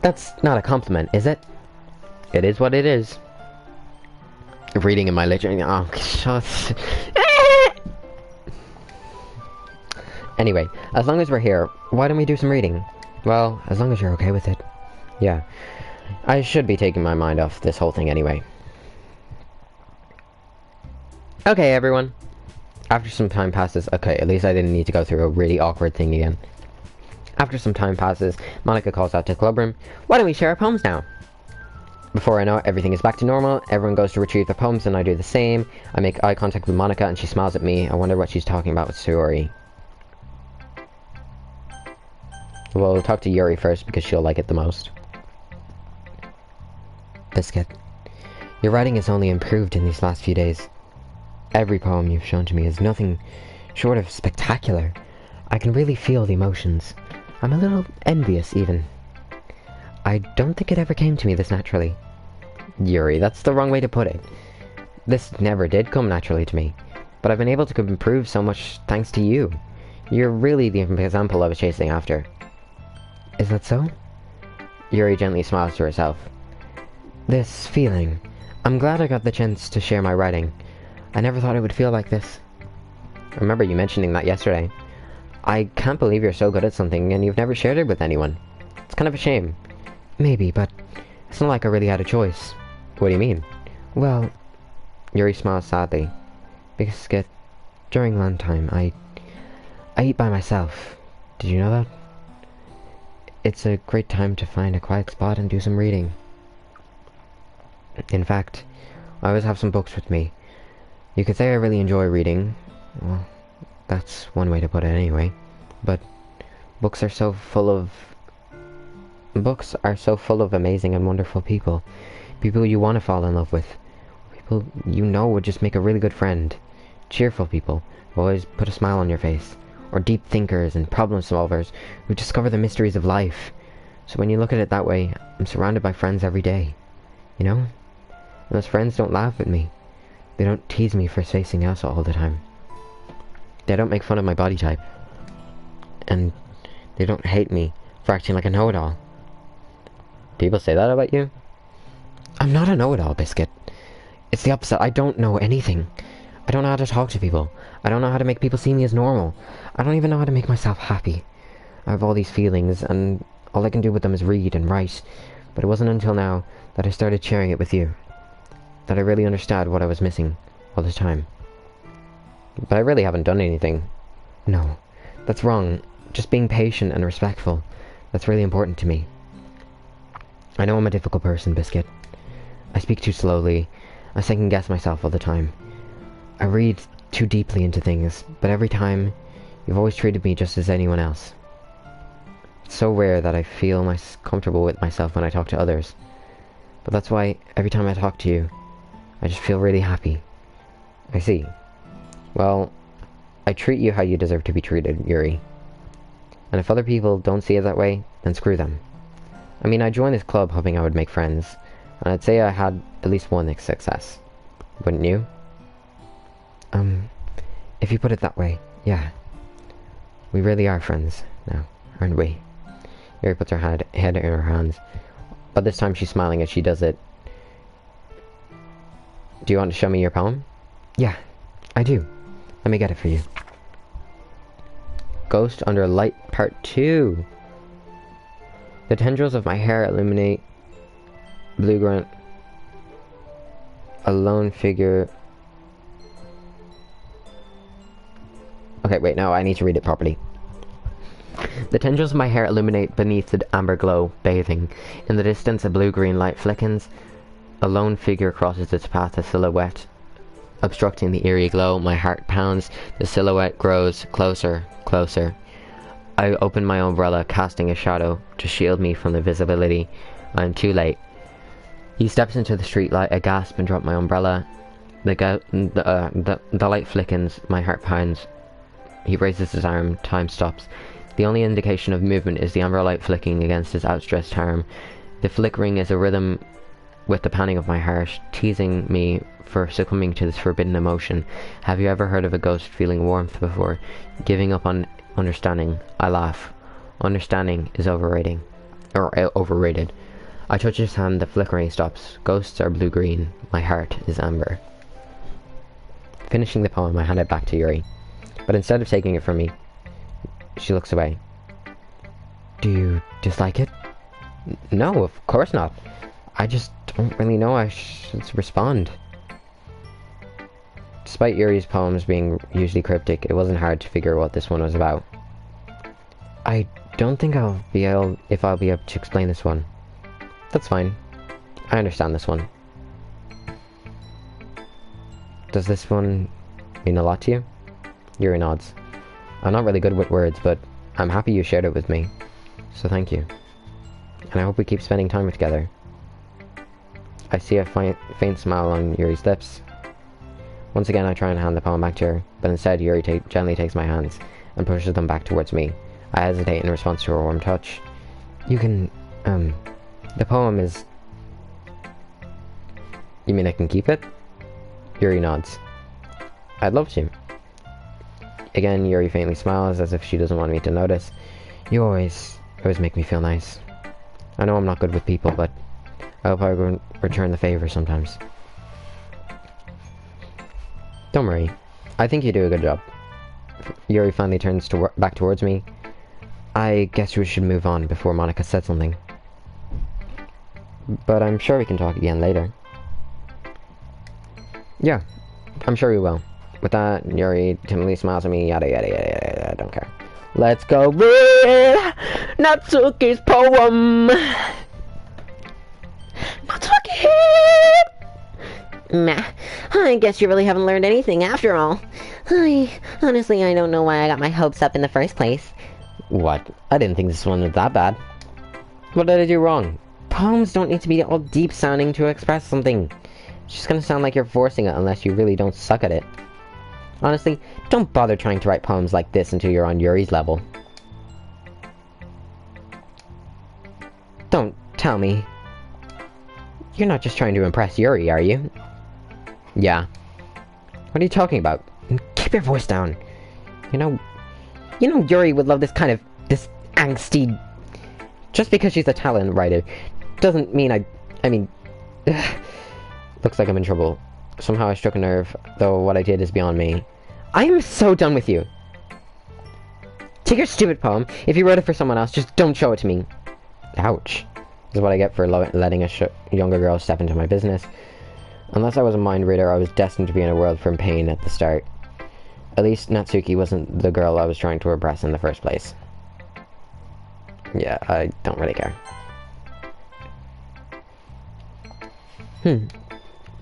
That's not a compliment, is it? It is what it is. Reading in my literature. Oh, shut. Anyway, as long as we're here, why don't we do some reading? Well, as long as you're okay with it. Yeah. I should be taking my mind off this whole thing anyway. Okay, everyone. After some time passes... Okay, at least I didn't need to go through a really awkward thing again. After some time passes, Monica calls out to the club room. Why don't we share our poems now? Before I know it, everything is back to normal. Everyone goes to retrieve their poems, and I do the same. I make eye contact with Monica, and she smiles at me. I wonder what she's talking about with Sayori. We'll talk to Yuri first, because she'll like it the most. Biscuit, your writing has only improved in these last few days. Every poem you've shown to me is nothing short of spectacular. I can really feel the emotions. I'm a little envious, even. I don't think it ever came to me this naturally. Yuri, that's the wrong way to put it. This never did come naturally to me, but I've been able to improve so much thanks to you. You're really the example I was chasing after. Is that so? Yuri gently smiles to herself. This feeling. I'm glad I got the chance to share my writing. I never thought it would feel like this. I remember you mentioning that yesterday. I can't believe you're so good at something and you've never shared it with anyone. It's kind of a shame. Maybe, but it's not like I really had a choice. What do you mean? Well, Yuri smiles sadly. Biscuit, during lunchtime, I eat by myself. Did you know that? It's a great time to find a quiet spot and do some reading. In fact, I always have some books with me. You could say I really enjoy reading. Well, that's one way to put it anyway. But books are so full of amazing and wonderful people. People you want to fall in love with. People you know would just make a really good friend. Cheerful people who always put a smile on your face. Or deep thinkers and problem solvers who discover the mysteries of life. So when you look at it that way, I'm surrounded by friends every day. You know? And those friends don't laugh at me. They don't tease me for spacing out all the time. They don't make fun of my body type. And they don't hate me for acting like a know-it-all. People say that about you? I'm not a know-it-all, Biscuit. It's the opposite. I don't know anything. I don't know how to talk to people. I don't know how to make people see me as normal. I don't even know how to make myself happy. I have all these feelings, and all I can do with them is read and write. But it wasn't until now that I started sharing it with you that I really understood what I was missing all the time. But I really haven't done anything. No, that's wrong. Just being patient and respectful. That's really important to me. I know I'm a difficult person, Biscuit. I speak too slowly. I second-guess myself all the time. I read too deeply into things, but every time You've always treated me just as anyone else. It's so rare that I feel comfortable with myself when I talk to others. But that's why every time I talk to you, I just feel really happy. I see. Well, I treat you how you deserve to be treated, Yuri. And if other people don't see it that way, then screw them. I mean, I joined this club hoping I would make friends, and I'd say I had at least one success. Wouldn't you? If you put it that way, yeah. We really are friends now, aren't we? Yuri puts her head in her hands, but this time she's smiling as she does it. Do you want to show me your poem? Yeah, I do. Let me get it for you. Ghost Under Light Part 2. The tendrils of my hair illuminate blue grunt. A lone figure. Okay, wait, no, I need to read it properly. The tendrils of my hair illuminate beneath the amber glow, bathing. In the distance, a blue-green light flickens. A lone figure crosses its path, a silhouette. Obstructing the eerie glow, my heart pounds. The silhouette grows closer, closer. I open my umbrella, casting a shadow to shield me from the visibility. I am too late. He steps into the streetlight. I gasp and drop my umbrella. The light flickens. My heart pounds. He raises his arm. Time stops. The only indication of movement is the amber light flicking against his outstretched arm. The flickering is a rhythm with the pounding of my heart, teasing me for succumbing to this forbidden emotion. Have you ever heard of a ghost feeling warmth before? Giving up on understanding. I laugh. Understanding is overrated. I touch his hand, the flickering stops. Ghosts are blue-green. My heart is amber. Finishing the poem, I hand it back to Yuri. But instead of taking it from me, she looks away. Do you dislike it? No, of course not. I just don't really know how I should respond. Despite Yuri's poems being usually cryptic, it wasn't hard to figure what this one was about. I don't think I'll be able to explain this one. That's fine. I understand this one. Does this one mean a lot to you? Yuri nods. I'm not really good with words, but I'm happy you shared it with me. So thank you. And I hope we keep spending time together. I see a faint smile on Yuri's lips. Once again, I try and hand the poem back to her, but instead Yuri gently takes my hands and pushes them back towards me. I hesitate in response to her warm touch. You can, the poem is... You mean I can keep it? Yuri nods. I'd love to. Again, Yuri faintly smiles as if she doesn't want me to notice. You always make me feel nice. I know I'm not good with people, but I hope I will return the favor sometimes. Don't worry. I think you do a good job. Yuri finally turns back towards me. I guess we should move on before Monica said something. But I'm sure we can talk again later. Yeah, I'm sure we will. With that, Yuri timidly smiles at me, yada yada yada yada, I don't care. Let's go read Natsuki's poem! Natsuki! Meh, I guess you really haven't learned anything after all. Honestly, I don't know why I got my hopes up in the first place. What? I didn't think this one was that bad. What did I do wrong? Poems don't need to be all deep sounding to express something. It's just gonna sound like you're forcing it unless you really don't suck at it. Honestly, don't bother trying to write poems like this until you're on Yuri's level. Don't tell me. You're not just trying to impress Yuri, are you? Yeah. What are you talking about? Keep your voice down. You know Yuri would love this angsty... Just because she's a talent writer doesn't mean I mean... Looks like I'm in trouble. Somehow I struck a nerve, though what I did is beyond me. I am so done with you. Take your stupid poem. If you wrote it for someone else, just don't show it to me. Ouch. This is what I get for letting a younger girl step into my business. Unless I was a mind reader, I was destined to be in a world from pain at the start. At least Natsuki wasn't the girl I was trying to impress in the first place. Yeah, I don't really care.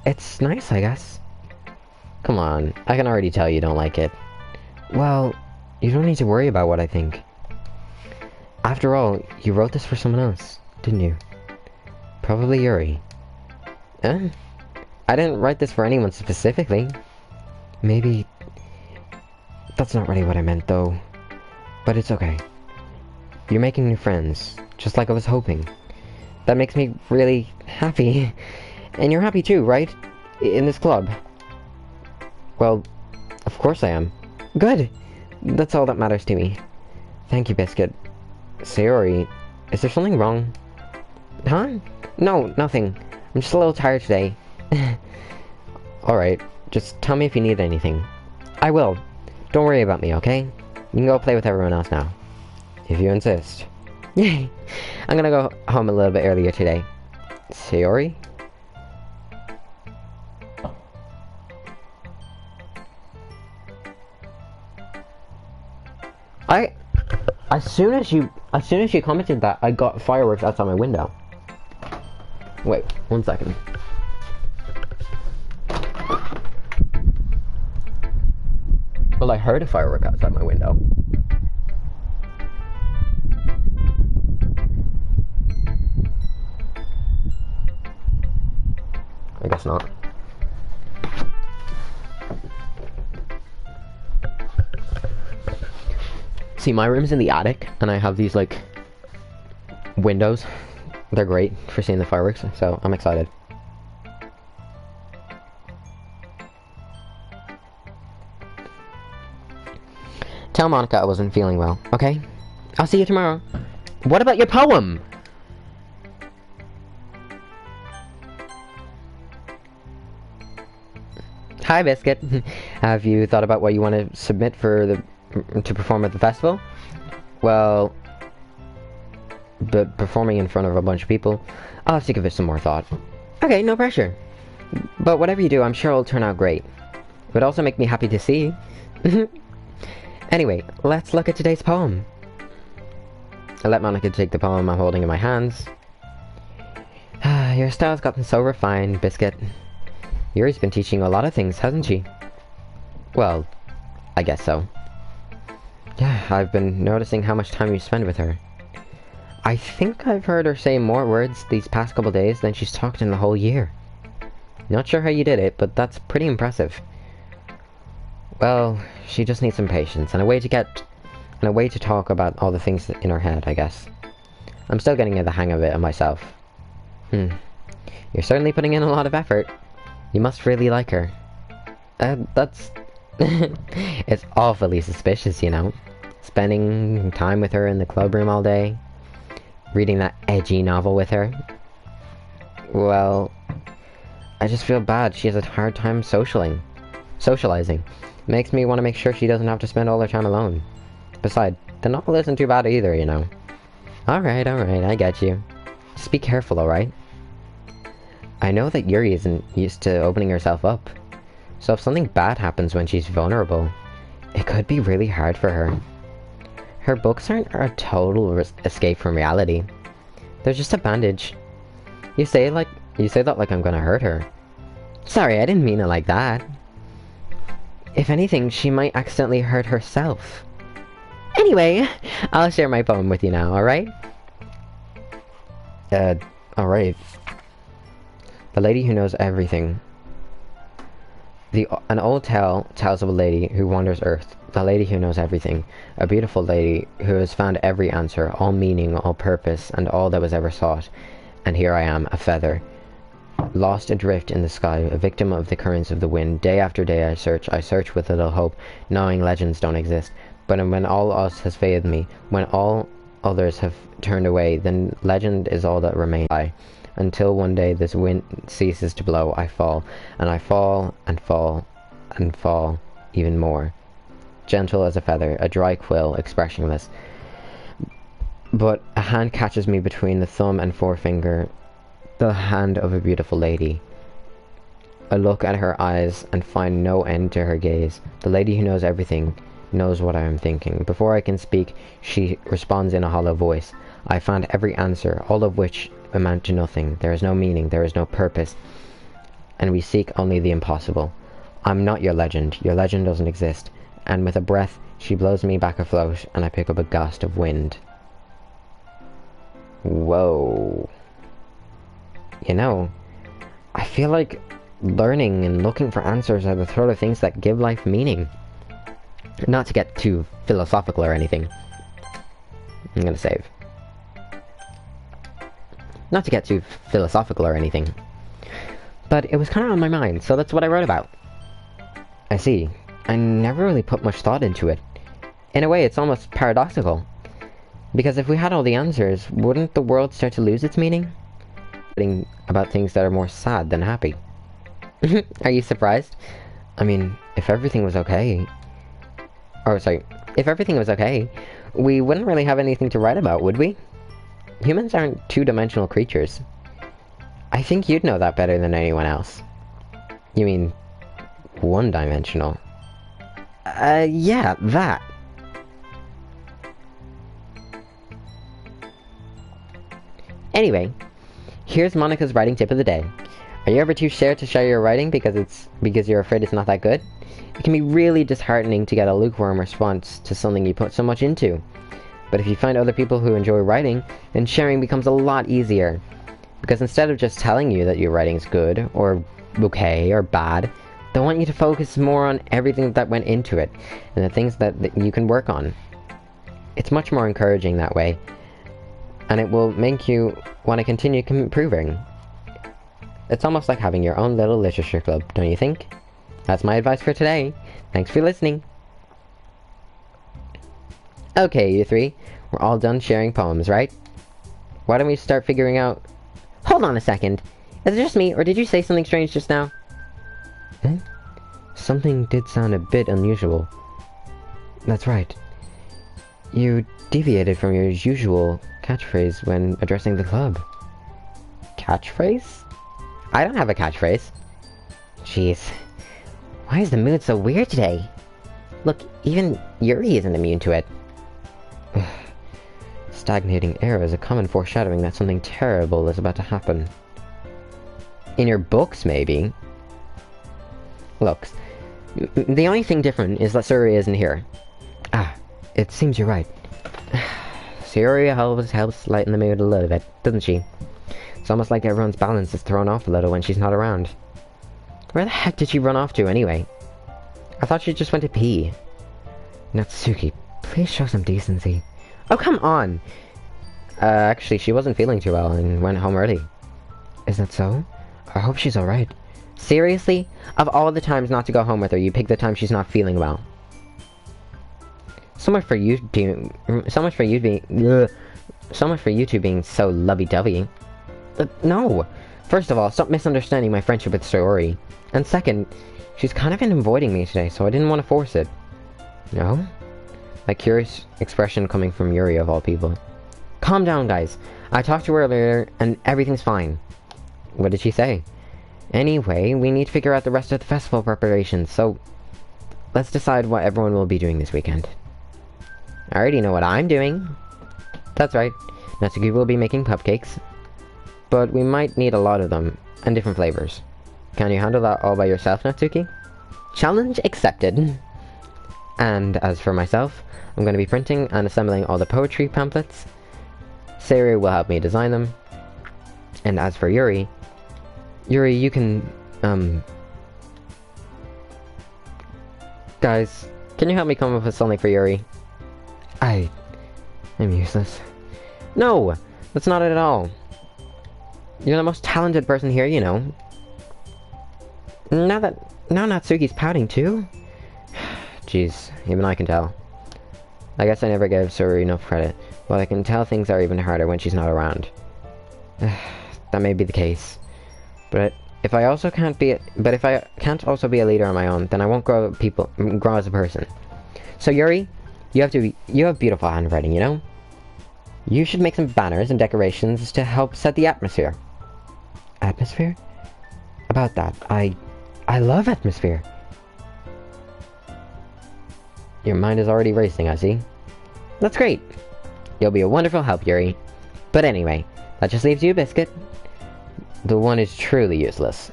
It's nice, I guess. Come on, I can already tell you don't like it. Well, You don't need to worry about what I think. After all, you wrote this for someone else, didn't you? Probably Yuri. Eh? I didn't write this for anyone specifically. Maybe... That's not really what I meant, though. But it's okay. You're making new friends, just like I was hoping. That makes me really happy. And you're happy too, right? In this club. Well, of course I am. Good! That's all that matters to me. Thank you, Biscuit. Sayori, is there something wrong? Huh? No, nothing. I'm just a little tired today. Alright, just tell me if you need anything. I will. Don't worry about me, okay? You can go play with everyone else now. If you insist. Yay! I'm gonna go home a little bit earlier today. Sayori? As soon as you commented that, I got fireworks outside my window. Wait, 1 second. Well, I heard a firework outside my window. I guess not. See, my room's in the attic, and I have these, like, windows. They're great for seeing the fireworks, so I'm excited. Tell Monica I wasn't feeling well, okay? I'll see you tomorrow. What about your poem? Hi, Biscuit. Have you thought about what you want to submit for to perform at the festival? Well, but performing in front of a bunch of people, I'll have to give it some more thought. Okay, no pressure. But whatever you do, I'm sure it'll turn out great. It would also make me happy to see. Anyway, let's look at today's poem. I let Monica take the poem I'm holding in my hands. Your style's gotten so refined, Biscuit. Yuri's been teaching a lot of things, hasn't she? Well, I guess so. Yeah, I've been noticing how much time you spend with her. I think I've heard her say more words these past couple days than she's talked in the whole year. Not sure how you did it, but that's pretty impressive. Well, she just needs some patience and a way to talk about all the things in her head, I guess. I'm still getting the hang of it myself. You're certainly putting in a lot of effort. You must really like her. That's... It's awfully suspicious, you know. Spending time with her in the club room all day. Reading that edgy novel with her. Well, I just feel bad. She has a hard time socializing. Makes me want to make sure she doesn't have to spend all her time alone. Besides, the novel isn't too bad either, you know. Alright, I get you. Just be careful, alright? I know that Yuri isn't used to opening herself up. So if something bad happens when she's vulnerable, it could be really hard for her. Her books aren't a total escape from reality. They're just a bandage. You say that like I'm gonna hurt her. Sorry, I didn't mean it like that. If anything, she might accidentally hurt herself. Anyway, I'll share my poem with you now, alright? Alright. The lady who knows everything. An old tale tells of a lady who wanders earth. The lady who knows everything. A beautiful lady who has found every answer, all meaning, all purpose, and all that was ever sought. And here I am, a feather. Lost adrift in the sky, a victim of the currents of the wind. Day after day I search with little hope, knowing legends don't exist. But when all else has failed me, when all others have turned away, then legend is all that remains. Until one day this wind ceases to blow, I fall, and I fall, and fall, and fall, even more. Gentle as a feather, a dry quill, expressionless. But a hand catches me between the thumb and forefinger, the hand of a beautiful lady. I look at her eyes and find no end to her gaze. The lady who knows everything knows what I am thinking. Before I can speak, she responds in a hollow voice. I found every answer, all of which amount to nothing. There is no meaning, there is no purpose, and we seek only the impossible. I'm not your legend doesn't exist, and with a breath She blows me back afloat, and I pick up a gust of wind. Whoa. You know, I feel like learning and looking for answers are the sort of things that give life meaning. Not to get too philosophical or anything. I'm gonna save. Not to get too philosophical or anything. But it was kind of on my mind, so that's what I wrote about. I see. I never really put much thought into it. In a way, it's almost paradoxical. Because if we had all the answers, wouldn't the world start to lose its meaning? About things that are more sad than happy. Are you surprised? I mean, if everything was okay... if everything was okay, we wouldn't really have anything to write about, would we? Humans aren't two-dimensional creatures. I think you'd know that better than anyone else. You mean, one-dimensional? Yeah, that. Anyway, here's Monica's writing tip of the day. Are you ever too scared to share your writing because you're afraid it's not that good? It can be really disheartening to get a lukewarm response to something you put so much into. But if you find other people who enjoy writing, then sharing becomes a lot easier. Because instead of just telling you that your writing's good, or okay, or bad, they want you to focus more on everything that went into it, and the things that you can work on. It's much more encouraging that way, and it will make you want to continue improving. It's almost like having your own little literature club, don't you think? That's my advice for today. Thanks for listening. Okay, you three, we're all done sharing poems, right? Why don't we start figuring out... Hold on a second. Is it just me, or did you say something strange just now? Eh? Something did sound a bit unusual. That's right. You deviated from your usual catchphrase when addressing the club. Catchphrase? I don't have a catchphrase. Jeez. Why is the mood so weird today? Look, even Yuri isn't immune to it. Stagnating air is a common foreshadowing that something terrible is about to happen. In your books, maybe? Look, the only thing different is that Suri isn't here. Ah, it seems you're right. Suri always helps lighten the mood a little bit, doesn't she? It's almost like everyone's balance is thrown off a little when she's not around. Where the heck did she run off to, anyway? I thought she just went to pee. Natsuki, please show some decency. Oh, come on! Actually, she wasn't feeling too well and went home early. Is that so? I hope she's alright. Seriously? Of all the times not to go home with her, you pick the time she's not feeling well. So much for you two being so lovey-dovey. No! First of all, stop misunderstanding my friendship with Sayori. And second, she's kind of been avoiding me today, so I didn't want to force it. No? A curious expression coming from Yuri of all people. Calm down, guys. I talked to her earlier, and everything's fine. What did she say? Anyway, we need to figure out the rest of the festival preparations, so... let's decide what everyone will be doing this weekend. I already know what I'm doing. That's right. Natsuki will be making cupcakes. But we might need a lot of them, and different flavors. Can you handle that all by yourself, Natsuki? Challenge accepted. And as for myself, I'm going to be printing and assembling all the poetry pamphlets. Sayori will help me design them. And as for Yuri, you can, guys, can you help me come up with something for Yuri? I'm useless. No! That's not it at all. You're the most talented person here, you know. Now Natsuki's pouting too? Jeez, even I can tell. I guess I never gave Suri enough credit, but I can tell things are even harder when she's not around. That may be the case. But if I can't also be a leader on my own, then I won't grow as a person. So Yuri, you have beautiful handwriting, you know? You should make some banners and decorations to help set the atmosphere. Atmosphere? About that, I love atmosphere. Your mind is already racing, I see. That's great. You'll be a wonderful help, Yuri. But anyway, that just leaves you a biscuit. The one is truly useless.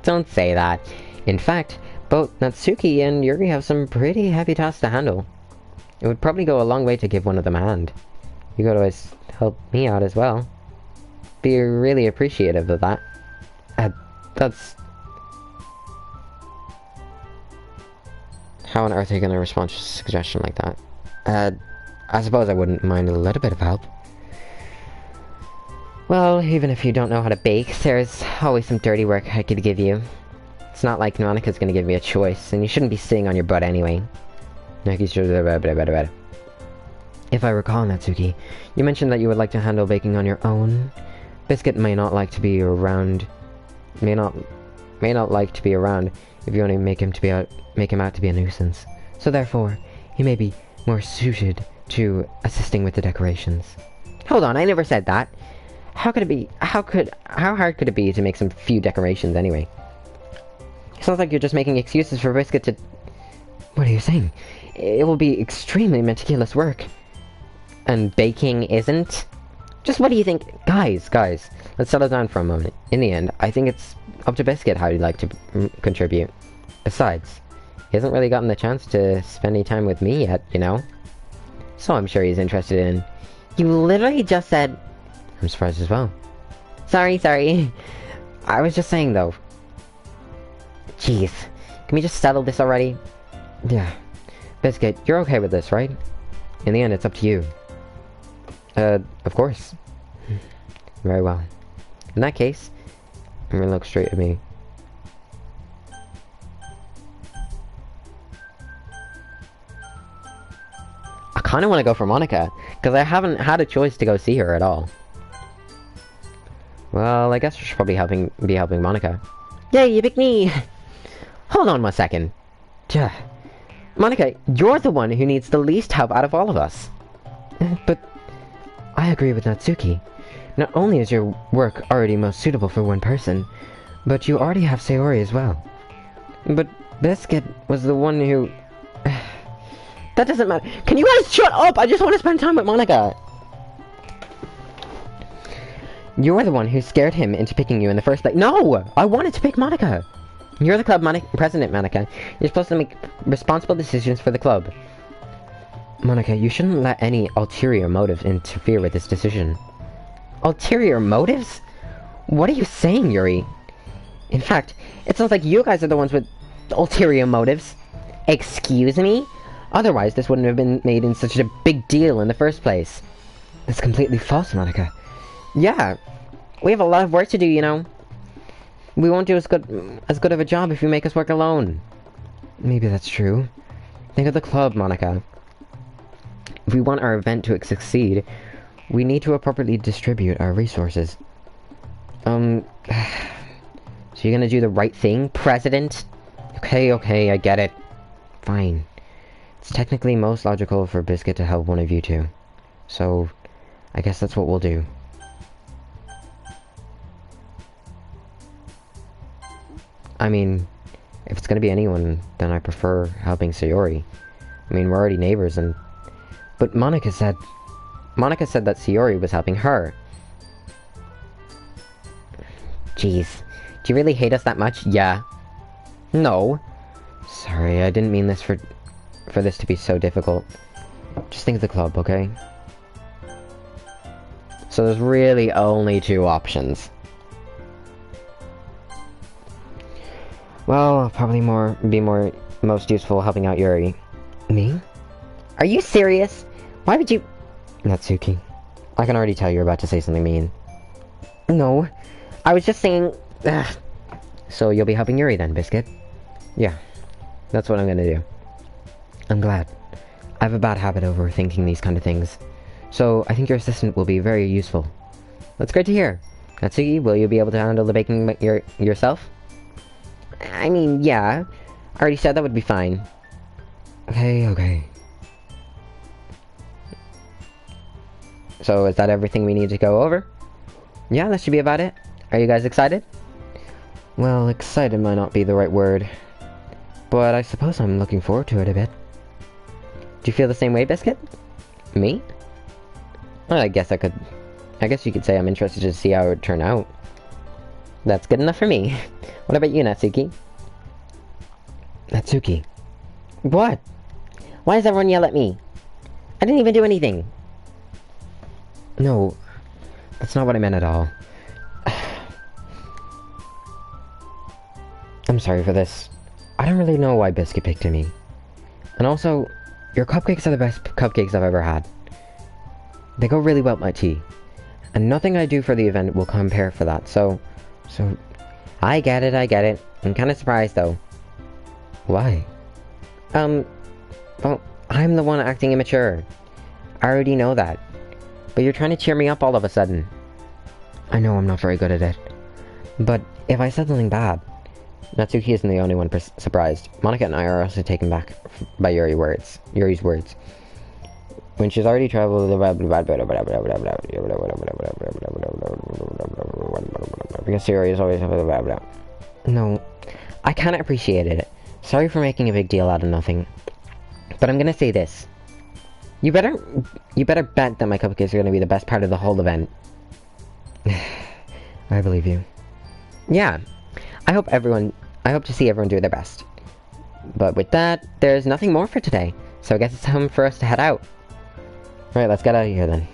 Don't say that. In fact, both Natsuki and Yuri have some pretty heavy tasks to handle. It would probably go a long way to give one of them a hand. You could always help me out as well. Be really appreciative of that. That's... How on earth are you going to respond to a suggestion like that? I suppose I wouldn't mind a little bit of help. Well, even if you don't know how to bake, there's always some dirty work I could give you. It's not like Monika's gonna give me a choice, and you shouldn't be sitting on your butt anyway. If I recall, Natsuki, you mentioned that you would like to handle baking on your own. Biscuit may not like to be around... May not like to be around if you only make him out to be a nuisance. So therefore, he may be more suited to assisting with the decorations. Hold on, I never said that. How hard could it be to make some few decorations anyway? It sounds like you're just making excuses for Biscuit to... What are you saying? It will be extremely meticulous work. And baking isn't? Just what do you think? Guys, let's settle down for a moment. In the end, I think it's up to Biscuit how he'd like to contribute. Besides, he hasn't really gotten the chance to spend any time with me yet, you know? So I'm sure he's interested in... You literally just said... I'm surprised as well. Sorry. I was just saying, though. Jeez. Can we just settle this already? Yeah. Biscuit, you're okay with this, right? In the end, it's up to you. Of course. Very well. In that case, I'm gonna look straight at me. I kinda wanna go for Monika, because I haven't had a choice to go see her at all. Well, I guess I should probably be helping Monika. Yay, you picked me! Hold on 1 second. Monika, you're the one who needs the least help out of all of us. But I agree with Natsuki. Not only is your work already most suitable for one person, but you already have Sayori as well. But Biscuit was the one who... That doesn't matter. Can you guys shut up? I just want to spend time with Monika. You're the one who scared him into picking you in the first place. No! I wanted to pick Monika. You're the club president, Monika. You're supposed to make responsible decisions for the club. Monika, you shouldn't let any ulterior motives interfere with this decision. Ulterior motives? What are you saying, Yuri? In fact, it sounds like you guys are the ones with ulterior motives. Excuse me? Otherwise, this wouldn't have been made in such a big deal in the first place. That's completely false, Monika. Yeah, we have a lot of work to do, you know. We won't do as good of a job if you make us work alone. Maybe that's true. Think of the club, Monika. If we want our event to succeed, we need to appropriately distribute our resources. So you're gonna do the right thing, President? Okay, I get it. Fine. It's technically most logical for Biscuit to help one of you two. So, I guess that's what we'll do. I mean, if it's gonna be anyone, then I prefer helping Sayori. I mean, we're already neighbors and... But Monika said that Sayori was helping her. Jeez. Do you really hate us that much? Yeah. No. Sorry, I didn't mean this for this to be so difficult. Just think of the club, okay? So there's really only two options. Well, I'll probably be most useful helping out Yuri. Me? Are you serious? Why would you... Natsuki, I can already tell you're about to say something mean. No, I was just saying... Ugh. So you'll be helping Yuri then, Biscuit? Yeah, that's what I'm gonna do. I'm glad. I have a bad habit of overthinking these kind of things. So I think your assistant will be very useful. That's great to hear. Natsuki, will you be able to handle the baking yourself? I mean, yeah. I already said that would be fine. Okay. So, is that everything we need to go over? Yeah, that should be about it. Are you guys excited? Well, excited might not be the right word. But I suppose I'm looking forward to it a bit. Do you feel the same way, Biscuit? Me? Well, I guess you could say I'm interested to see how it would turn out. That's good enough for me. What about you, Natsuki? Natsuki. What? Why does everyone yell at me? I didn't even do anything. No, that's not what I meant at all. I'm sorry for this. I don't really know why Biscuit picked me. And also, your cupcakes are the best cupcakes I've ever had. They go really well with my tea. And nothing I do for the event will compare for that, so... I get it. I'm kinda surprised, though. Why? Well, I'm the one acting immature. I already know that. But you're trying to cheer me up all of a sudden. I know I'm not very good at it. But if I said something bad... Natsuki isn't the only one surprised. Monica and I are also taken back by Yuri's words. When she's already traveled... Because Yuri is always... No, I can't appreciate it. Sorry for making a big deal out of nothing. But I'm gonna say this. You better bet that my cupcakes are gonna be the best part of the whole event. I believe you. Yeah, I hope to see everyone do their best. But with that, there's nothing more for today. So I guess it's time for us to head out. Alright, let's get out of here then.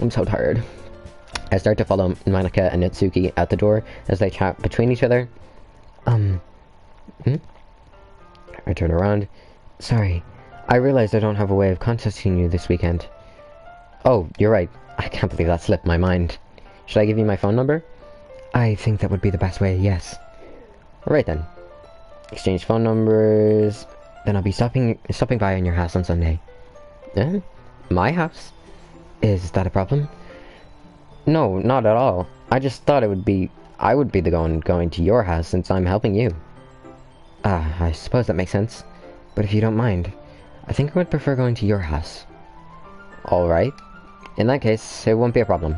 I'm so tired. I start to follow Monica and Natsuki out the door as they chat between each other. I turn around. Sorry, I realized I don't have a way of contacting you this weekend. Oh, you're right. I can't believe that slipped my mind. Should I give you my phone number? I think that would be the best way, yes. Alright then. Exchange phone numbers. Then I'll be stopping by in your house on Sunday. Eh? My house? Is that a problem? No, not at all. I just thought I would be the one going to your house since I'm helping you. I suppose that makes sense. But if you don't mind, I think I would prefer going to your house. Alright. In that case, it won't be a problem.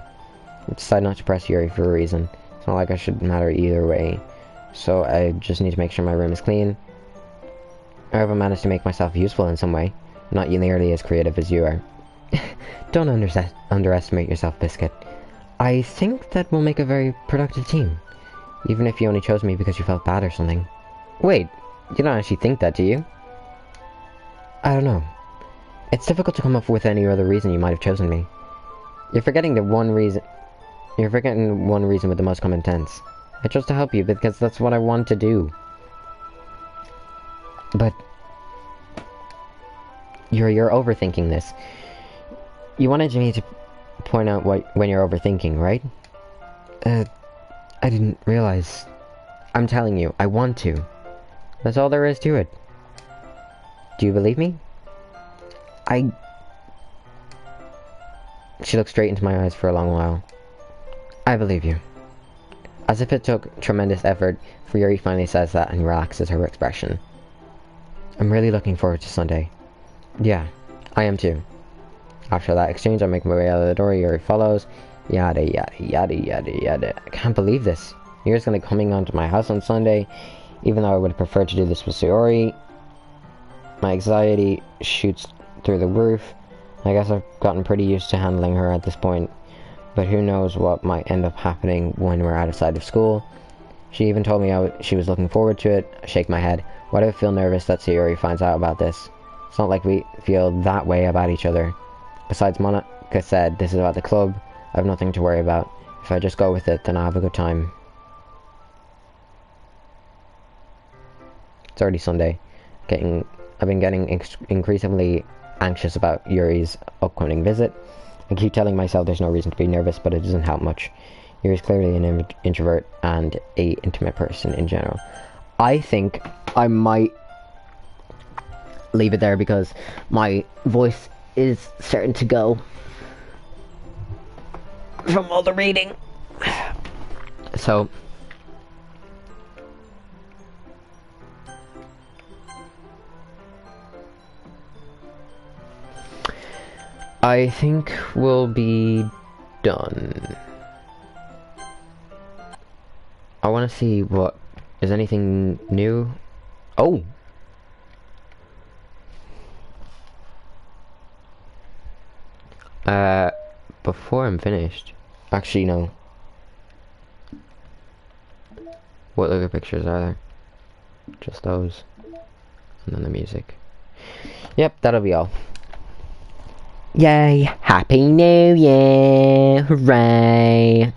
I decided not to press Yuri for a reason. It's not like I should matter either way. So I just need to make sure my room is clean. I hope I managed to make myself useful in some way. Not nearly as creative as you are. Don't underestimate yourself, Biscuit. I think that we'll make a very productive team. Even if you only chose me because you felt bad or something. Wait, you don't actually think that, do you? I don't know. It's difficult to come up with any other reason you might have chosen me. You're forgetting one reason with the most common sense. I chose to help you because that's what I want to do. But... You're overthinking this. You wanted me to point out when you're overthinking, right? I didn't realize. I'm telling you, I want to. That's all there is to it. Do you believe me? She looked straight into my eyes for a long while. I believe you. As if it took tremendous effort, Yuri finally says that and relaxes her expression. I'm really looking forward to Sunday. Yeah, I am too. After that exchange, I make my way out of the door. Yuri follows. Yada yada yada yada yada. I can't believe this. Yuri's gonna coming onto my house on Sunday, even though I would prefer to do this with Sayori. My anxiety shoots through the roof. I guess I've gotten pretty used to handling her at this point, but who knows what might end up happening when we're outside of school. She even told me she was looking forward to it. I shake my head. Why do I feel nervous that Sayori finds out about this? It's not like we feel that way about each other. Besides, Monica said this is about the club. I have nothing to worry about. If I just go with it, then I'll have a good time. It's already Sunday. I've been getting increasingly anxious about Yuri's upcoming visit. I keep telling myself there's no reason to be nervous, but it doesn't help much. Yuri's clearly an introvert and an intimate person in general. I think I might leave it there because my voice is starting to go from all the reading. So I think we'll be done. I want to see what is anything new. Oh, before I'm finished, actually no. What other pictures are there? just those. And then the music. Yep, that'll be all. Yay! Happy New Year! Hooray!